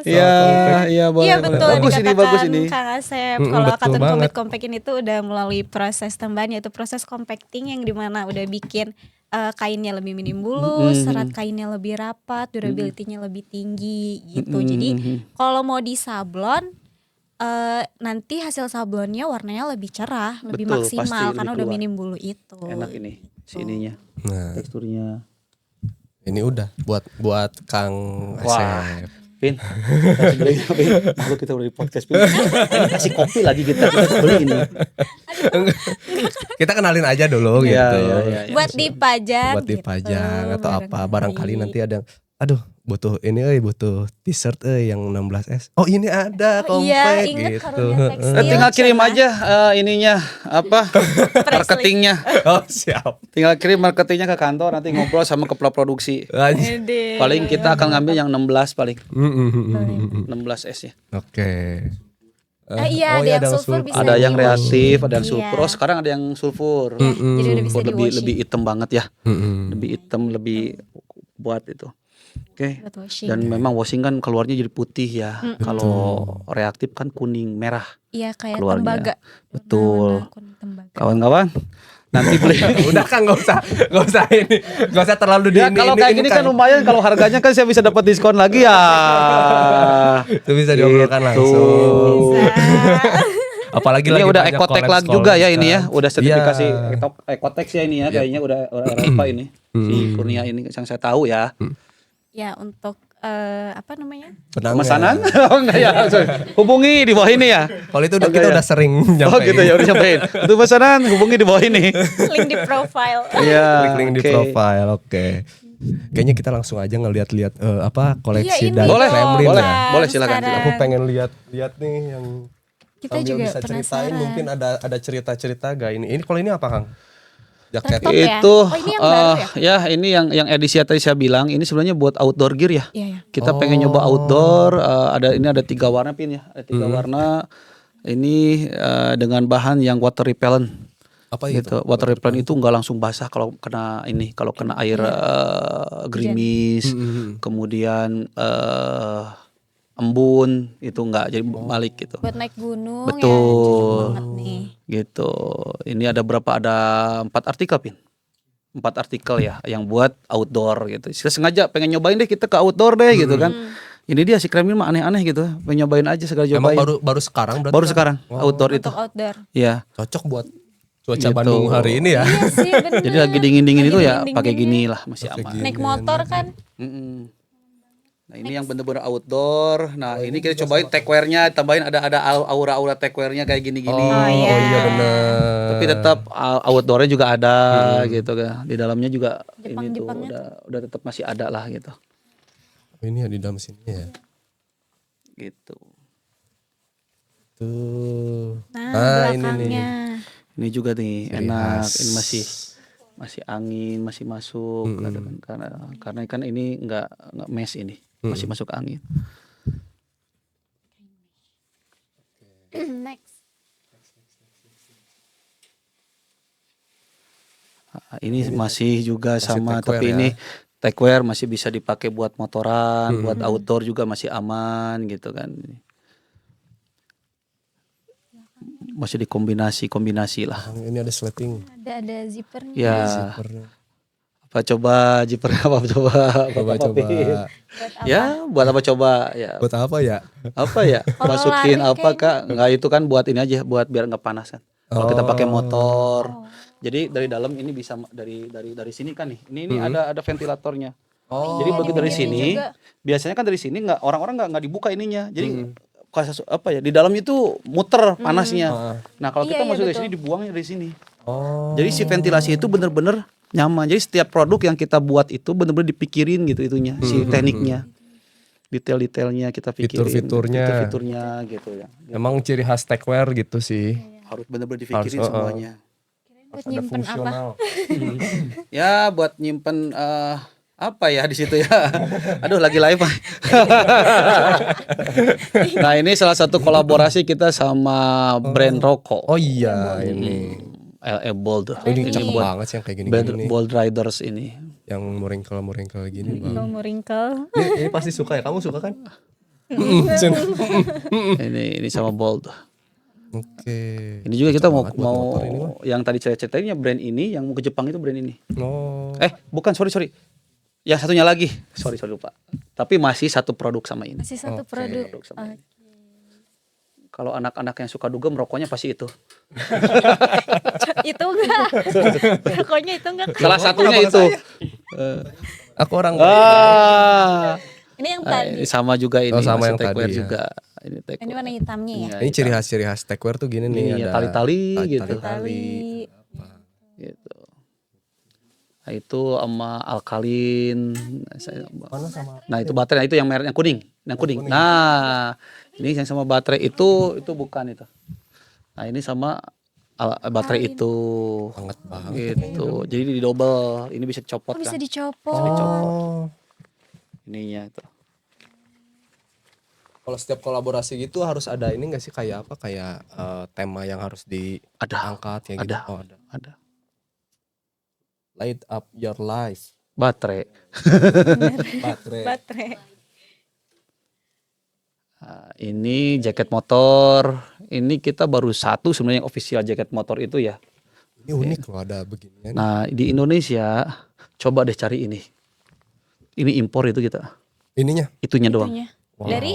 Iya, boleh. Iya betul, Bagus ini, dikatakan bagus ini. Kang Asep. Mm-mm, Kalau betul cotton banget. combat compact ini tuh udah melalui proses tambahan, yaitu proses compacting yang dimana udah bikin kainnya lebih minim bulu, serat kainnya lebih rapat, durability-nya lebih tinggi gitu. Jadi kalau mau disablon nanti hasil sablonnya warnanya lebih cerah, lebih Betul, maksimal pasti lebih karena udah keluar. minim bulu itu. Enak ini sininya, Nah, teksturnya. ini udah buat Kang Wah. Asep. Pin, kasih beli, Pin. Malu kita udah di podcast, Pin. Ini kasih kopi lagi kita beli ini. Kita kenalin aja dulu Iya, gitu. iya. Buat dipajang Buat dipajang gitu, atau apa. Barangkali nanti ada, aduh butuh ini butuh t-shirt yang 16S. Oh ini ada Oh iya, compact ingat gitu. Karunia Tekstil. Tinggal kirim Coba. aja ininya apa marketingnya. Oh siap. Tinggal kirim marketingnya ke kantor, nanti ngobrol sama kepala produksi. Ede. Paling kita akan ngambil yang 16 paling. 16S ya. Oke. Iya, ada yang sulfur bisa Ada yang di- reaktif, ada yang Iya. sulfur. Oh, sekarang ada yang sulfur. Ya, jadi udah bisa Sulfur lebih di-washing. lebih hitam banget ya. Lebih hitam, lebih buat itu. Oke. Buat washing. Dan memang washing kan keluarnya jadi putih ya. Kalau reaktif kan kuning merah. Iya kayak keluarnya. tembaga. Betul. Warna kuning tembaga. Kawan-kawan, nanti beli. Udah kan nggak usah ini, nggak usah terlalu Ya kalau kayak gini kan lumayan, kalau harganya kan saya bisa dapat diskon lagi ya. itu bisa diobrolkan Gitu. langsung. Apalagi Ini lagi udah banyak Ecotech collabs lagi juga ya ini ya. kan. Udah sertifikasi Iya. Ecotech ya ini ya, kayaknya udah Eropa ini. Si Kurnia ini yang saya tahu ya. Ya untuk apa namanya? Benangnya. Pemesanan? Oh enggak ya. Sorry. Hubungi di bawah ini ya. Kalau itu udah Oke, kita ya. udah sering Oh nyampein. gitu ya, udah sampein. Untuk pesanan hubungi di bawah ini. Link di profile. Iya. Klik link di oke. profile. Oke. Kayaknya kita langsung aja ngeliat-liat apa koleksi Iya, ini dari Boleh, Kremlin boleh. ya. Boleh, silakan. Sekarang Aku pengen lihat nih yang kita sambil juga bisa ceritain penasaran. mungkin ada cerita-cerita gak ini. Ini kalau ini apa Kang? Jaket. Itu ini yang baru ya ini yang edisi tadi saya bilang ini sebenarnya buat outdoor gear ya. Iya. Kita pengen nyoba outdoor, ini ada 3 warna Pin ya. Ada 3 warna. Ini dengan bahan yang water repellent. Apa gitu. Water repellent itu nggak langsung basah kalau kena air gerimis, kemudian embun itu nggak jadi balik gitu. Buat naik gunung Betul. ya, banget nih. Gitu. Ini ada 4 artikel Pin. 4 artikel ya yang buat outdoor gitu. Saya sengaja pengen nyobain deh kita ke outdoor deh gitu kan. Ini dia si Kremlin mah aneh-aneh gitu. Pengen nyobain aja segala cobain. Emang baru sekarang berarti? Baru sekarang outdoor itu. Outdoor. Iya. Cocok buat cuaca Gitu. Bandung hari ini ya. Iya sih bener. Jadi lagi dingin-dingin itu ya dingin-dinginnya. pakai gini lah masih aman. Naik motor kan. Nah ini yang bener-bener outdoor. Nah ini kita cobain techwear-nya, tambahin ada aura-aura techwear-nya kayak gini-gini. Oh iya bener. Tapi tetap outdoor-nya juga ada gitu kan. Di dalamnya juga ini tuh udah tetap masih ada lah gitu. Ini ya di dalam sini ya. Gitu. Tuh. Nah, ini nih. Ini juga nih Ciri enak. khas. Ini masih angin, masih masuk karena kan ini enggak mesh ini. Masih masuk angin. Next. Ini masih juga sama techwear tapi ya. ini techwear masih bisa dipakai buat motoran, buat outdoor juga masih aman gitu kan. Masih dikombinasi lah. Ini ada sleting. Ada zippernya. Ya. Zippernya. Apa coba zipper apa coba? Coba. Ya, buat apa coba ya? Buat apa ya? Apa ya? Kalau Masukin lari apa Kak? Enggak itu kan buat ini aja, buat biar nggak panas kan. Kalau kita pakai motor. Oh. Jadi dari dalam ini bisa dari sini kan nih. Ini ada ventilatornya. Jadi Iya, begitu dari ini sini, juga. biasanya kan dari sini nggak orang-orang nggak dibuka ininya. Jadi apa ya di dalamnya itu muter panasnya. Nah kalau kita Iya, masuk dari betul. sini dibuangnya dari sini. Oh. Jadi si ventilasi itu bener-bener nyaman. Jadi setiap produk yang kita buat itu bener-bener dipikirin gitu itunya, si tekniknya, detail-detailnya kita pikirin. Fitur-fiturnya. Fitur-fiturnya gitu ya. Emang ciri khas techwear gitu sih. Harus bener-bener dipikirin Harus, semuanya. Buat nyimpen apa? Ya buat nyimpen apa ya di situ ya. Aduh lagi live. Nah ini salah satu kolaborasi kita sama brand rokok. Oh iya ini. LE Bold. Ini cakep buat banget sih yang kayak brand gini-gini nih. Bold Riders ini. Yang muringkel gini bang. Mau wrinkle. Ini pasti suka ya. Kamu suka kan? Ini sama Bold. Oke. Ini juga kita mau Cakep banget buat motor ini, Bang. yang tadi saya ceritain ya brand ini, yang mau ke Jepang itu brand ini. Oh. Bukan sorry. Yang satunya lagi. Sorry lupa. Tapi masih satu produk sama ini. Masih satu produk. Produk sama ini. Kalau anak-anak yang suka dugem rokoknya pasti itu. Itu enggak. Pokoknya itu enggak. Salah satunya itu. Aku orang. Ini yang tadi. Ini sama juga ini. Oh, sama masih yang techwear tadi ya. juga. Ini Ini techwear. warna hitamnya ya. Ini ciri khas techwear tuh gini nih. Ini ya, ada tali-tali gitu. Tali. Gitu. Nah, itu sama alkalin. Nah itu baterai, nah, itu yang merek yang kuning, Nah ini yang sama baterai itu bukan itu. Nah ini sama baterai itu. Hangat banget. Gitu. Jadi di double, ini bisa dicopot Bisa kan? dicopot. Oh. Ininya itu. Kalau setiap kolaborasi gitu harus ada ini nggak sih kayak apa kayak tema yang harus diangkat ya gitu. Ada. Oh, Ada. Light up your life. Baterai. Baterai. Nah, ini jaket motor. Ini kita baru satu sebenarnya yang official jaket motor itu ya. Ini unik loh ada beginian. Nah di Indonesia coba deh cari ini. Ini impor itu kita. Ininya. Itunya doang. Itunya. Wow. Dari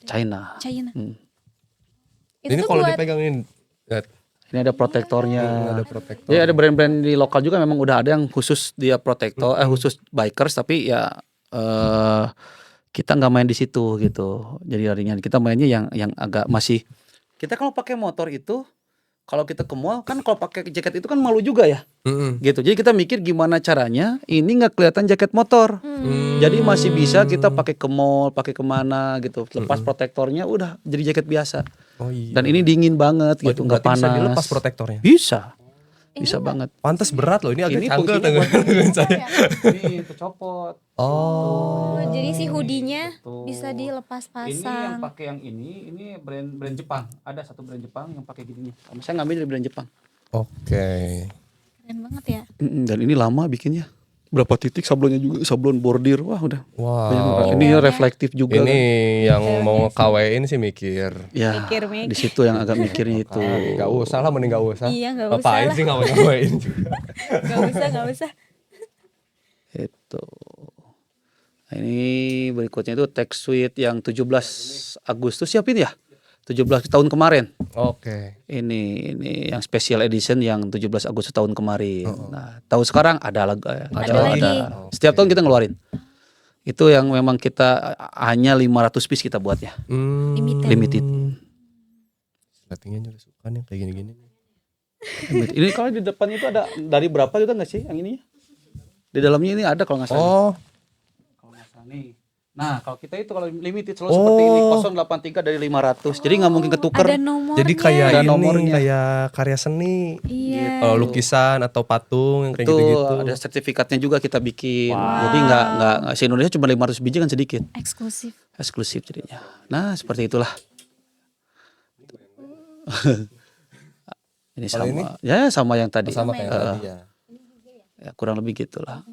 China. China. Ini Itu kalau buat dipegangin. Ini ada protektornya. Ada protektor. Ya ada brand-brand di lokal juga memang udah ada yang khusus dia protektor, khusus bikers tapi ya kita nggak main di situ gitu. Jadi ringan kita mainnya yang agak masih. Kita kalau pakai motor itu kalau kita ke mall kan kalau pakai jaket itu kan malu juga ya. Gitu. Jadi kita mikir gimana caranya ini nggak kelihatan jaket motor. Jadi masih bisa kita pakai ke mall, pakai kemana gitu. Lepas protektornya udah jadi jaket biasa. Oh iya. Dan ini dingin banget gitu, nggak Berarti panas. bisa dilepas protektornya. Bisa. bisa banget. Pantes berat loh, ini agak Ini cangkel fungsinya buat dengan saya. Ini kecopot. Oh, jadi si hoodie-nya Betul. bisa dilepas Ini yang pasang. pakai yang ini brand Jepang. Ada satu brand Jepang yang pakai gini. Saya ngambil dari brand Jepang. Oke. Keren banget ya. Dan ini lama bikinnya. Berapa titik sablonnya juga, sablon bordir. Wah, udah. Wow. Ini reflektif juga. Ini yang mau ngekawein sih mikir. Ya, Mikir. di situ yang agak mikirnya itu. Gak usah lah, mending gak usah. Iya, nggak usah Apain lah. sih ngawein juga. Gak usah. Itu. Nah, ini berikutnya itu text suite yang 17 Agustus siapin ya? 17 tahun kemarin. Oke. Ini yang special edition yang 17 Agustus tahun kemarin. Nah, tahun sekarang ada lagi. Ada lagi. Setiap tahun kita ngeluarin. Itu yang memang kita hanya 500 piece kita buatnya. Limited. Settingnya juga suka nih kayak gini-gini. Ini kalau di depan itu ada dari berapa juga nggak sih yang ini? Di dalamnya ini ada kalau nggak salah. Oh. Kalau nggak salah nih. Nah, kalau kita itu kalau limited selalu seperti ini 083 dari 500. Jadi nggak mungkin ketukar. Ada nomornya. Jadi kayak Ada ini, nomornya. kayak karya seni. Iya. Lukisan atau patung yang kayak Itu gitu-gitu. ada sertifikatnya juga kita bikin. Jadi nggak se-Indonesia cuma 500 biji kan sedikit. Eksklusif jadinya. Nah, seperti itulah. Ini Kalau sama. ini? Ya, sama yang tadi. Sama kayak tadi ya. Ya, kurang lebih gitulah.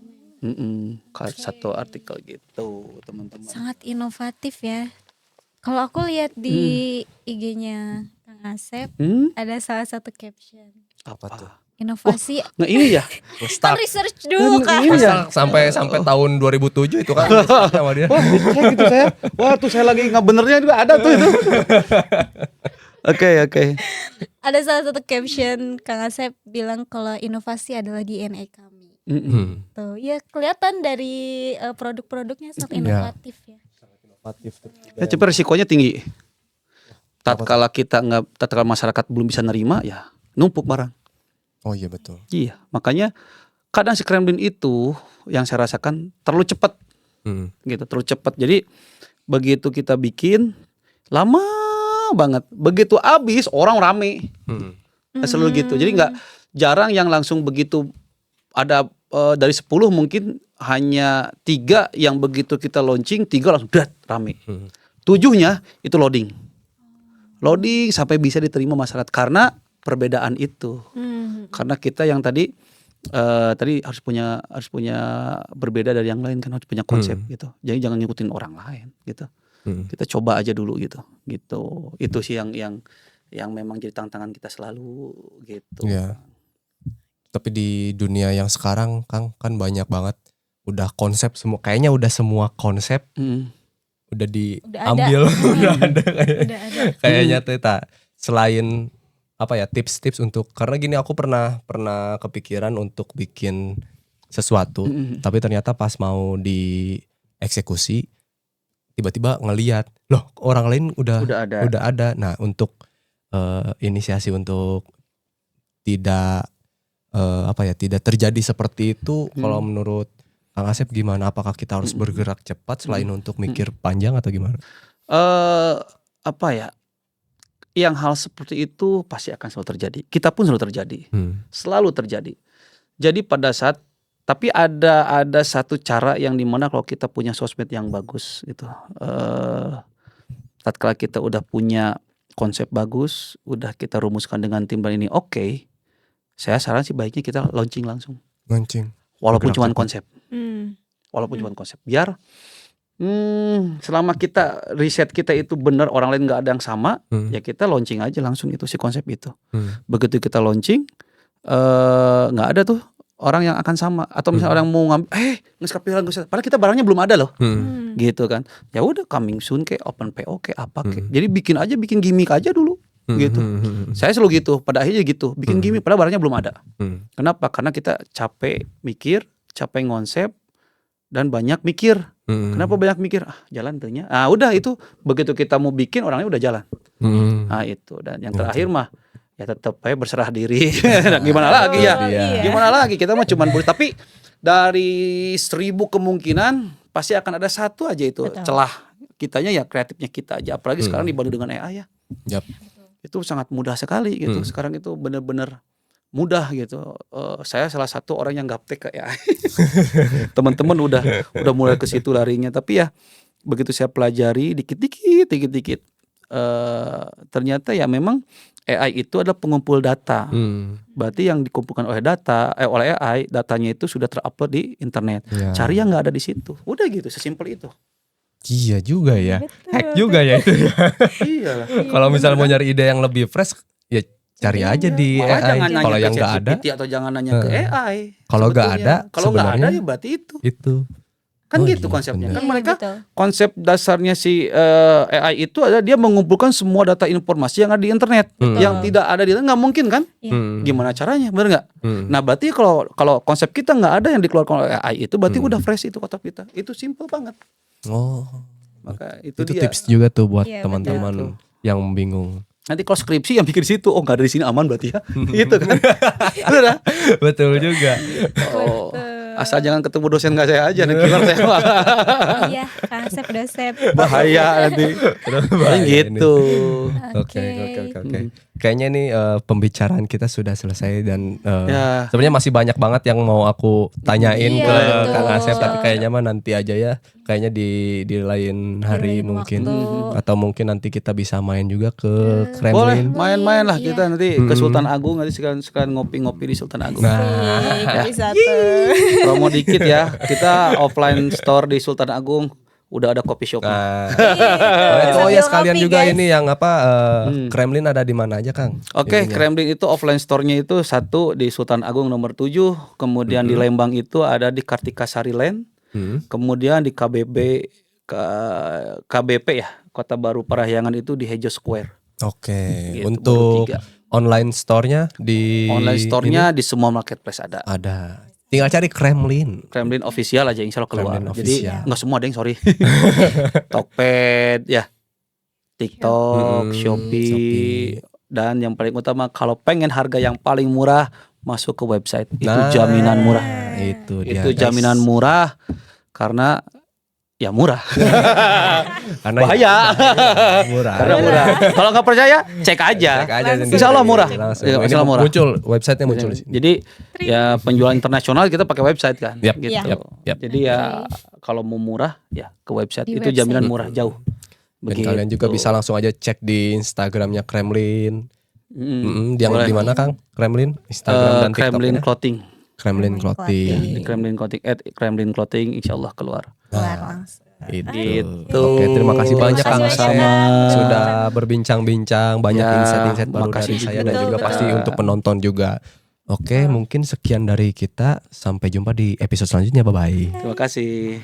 Satu artikel gitu, teman-teman. Sangat inovatif ya. Kalau aku lihat di IG-nya Kang Asep, ada salah satu caption. Apa tuh? Inovasi. Nah, ini ya. Kan research dulu kan. Ini ya. Sampai tahun 2007 itu kan sama dia. Wah, dicek gitu saya. Wah, tuh saya lagi nggak benernya juga ada tuh itu. Oke. Ada salah satu caption Kang Asep bilang kalau inovasi adalah DNA kami. Tuh, ya kelihatan dari produk-produknya sangat inovatif ya. Ya, tapi resikonya tinggi. Tatkala masyarakat belum bisa nerima, ya numpuk barang. Oh iya betul. Iya, makanya kadang si Kremlin itu yang saya rasakan terlalu cepat, gitu, terlalu cepat. Jadi begitu kita bikin lama banget, begitu habis orang rame, selalu gitu. Jadi jarang yang langsung begitu ada dari 10 mungkin hanya 3 yang begitu kita launching 3 langsung rame. 7-nya itu loading sampai bisa diterima masyarakat karena perbedaan itu. Karena kita yang tadi harus punya berbeda dari yang lain kan, harus punya konsep gitu. Jadi jangan ngikutin orang lain gitu. Kita coba aja dulu gitu. Itu sih yang memang jadi tantangan kita selalu gitu. Iya. Tapi di dunia yang sekarang Kang kan banyak banget udah konsep semua, kayaknya udah semua konsep udah diambil, udah ada kayaknya tuh selain apa ya, tips-tips untuk, karena gini aku pernah kepikiran untuk bikin sesuatu, tapi ternyata pas mau dieksekusi tiba-tiba ngelihat loh orang lain udah ada. Nah, untuk inisiasi untuk tidak tidak terjadi seperti itu, kalau menurut Kang Asep gimana? Apakah kita harus bergerak cepat selain untuk mikir panjang atau gimana? Yang hal seperti itu pasti akan selalu terjadi. Kita pun selalu terjadi, selalu terjadi. Jadi pada saat, tapi ada satu cara yang dimana kalau kita punya sosmed yang bagus gitu, tatkala kita udah punya konsep bagus, udah kita rumuskan dengan tim dan ini oke. Saya saran sih baiknya kita launching langsung. Walaupun cuma konsep. Biar selama kita riset kita itu benar, orang lain nggak ada yang sama, ya kita launching aja langsung itu si konsep itu. Begitu kita launching, nggak ada tuh orang yang akan sama, atau misalnya orang mau ngambil, padahal kita barangnya belum ada loh, gitu kan. Ya udah coming soon kayak open PO kayak apa kayak. Jadi bikin gimmick aja dulu. Gitu. Saya selalu gitu, pada akhirnya gitu, bikin gimmick padahal barangnya belum ada. Kenapa? Karena kita capek mikir, capek ngonsep, dan banyak mikir. Kenapa banyak mikir? Jalan tehnya. Udah itu, begitu kita mau bikin orangnya udah jalan. Itu, dan yang terakhir mah ya tetap aja berserah diri. Gimana lagi ya? Gimana lagi, kita mah cuman boleh, tapi dari 1000 kemungkinan pasti akan ada satu aja itu celah kitanya, ya kreatifnya kita aja. Apalagi sekarang dibantu dengan AI ya. Itu sangat mudah sekali gitu. Sekarang itu benar-benar mudah gitu. Saya salah satu orang yang gaptek kayak teman-teman udah mulai ke situ larinya. Tapi ya begitu saya pelajari dikit-dikit, ternyata ya memang AI itu adalah pengumpul data. Berarti yang dikumpulkan oleh oleh AI, datanya itu sudah terupload di internet. Cari yang nggak ada di situ. Udah gitu, sesimpel itu. Iya juga ya. Hack juga ya itu. Iya. Kalau misalnya mau nyari ide yang lebih fresh, ya cari aja di AI. Kalau yang nggak ada, atau jangan nanya ke AI. Kalau nggak ada, kalau nggak ada ya berarti itu. Kan gitu konsepnya. Kan mereka konsep dasarnya si AI itu adalah dia mengumpulkan semua data informasi yang ada di internet. Yang tidak ada di internet nggak mungkin kan? Gimana caranya? Benar nggak? Nah berarti kalau konsep kita nggak ada yang dikeluarkan oleh AI itu berarti udah fresh itu kotak kita. Itu simple banget. Maka itu dia. Tips juga tuh buat teman-teman yang bingung. Nanti kalau skripsi yang pikir situ, nggak ada di sini aman berarti ya, gitu kan? Betul juga. Asal jangan ketemu dosen nggak saya aja, nanti killer saya. Iya, konsep dosen. Bahaya nanti. Gitu. Oke. Kayaknya nih pembicaraan kita sudah selesai dan sebenarnya masih banyak banget yang mau aku tanyain ke Kang Asep, tapi kayaknya mah nanti aja ya. Kayaknya di lain hari mungkin atau mungkin nanti kita bisa main juga ke Kremlin. Boleh main-main lah kita nanti ke Sultan Agung, nanti sekalian ngopi-ngopi di Sultan Agung. Promo dikit ya, kita offline store di Sultan Agung. Udah ada coffee shop. Oh ya sekalian juga guys. Ini yang Kremlin ada di mana aja Kang? Oke, Kremlin itu offline store-nya itu satu di Sultan Agung nomor 7, kemudian di Lembang itu ada di Kartika Sari Land, kemudian di KBP ya, Kota Baru Parahyangan itu di Hejo Square. Oke. Gitu, untuk online store-nya di di semua marketplace ada. Ada. Tinggal cari Kremlin official aja, insya Allah keluar. Jadi nggak semua deh, sorry. Tokped ya, TikTok, Shopee, dan yang paling utama kalau pengen harga yang paling murah masuk ke website. Itu jaminan murah. Itu jaminan murah karena ya murah. Karena bahaya. Murah. Karena murah. Kalau nggak percaya, cek aja. Insya Allah murah. Insya Allah murah. Muncul websitenya muncul di sini. Jadi ya penjualan internasional kita pakai website kan. Yep. Gitu. Yep. Jadi ya kalau mau murah ya ke website. Itu jaminan murah jauh. Dan kalian juga bisa langsung aja cek di Instagramnya Kremlin. Yang di mana Kang? Kremlin, Instagram dan TikTok. Kremlin Clothing. Kremlin Clothing. Kremlin Clothing @Kremlin Clothing, insya Allah keluar. Itu. Oke, terima kasih banyak Kang sama sudah berbincang-bincang, banyak insight-insight baru dari saya dan juga pasti untuk penonton juga. Oke, mungkin sekian dari kita, sampai jumpa di episode selanjutnya. Bye bye. Terima kasih.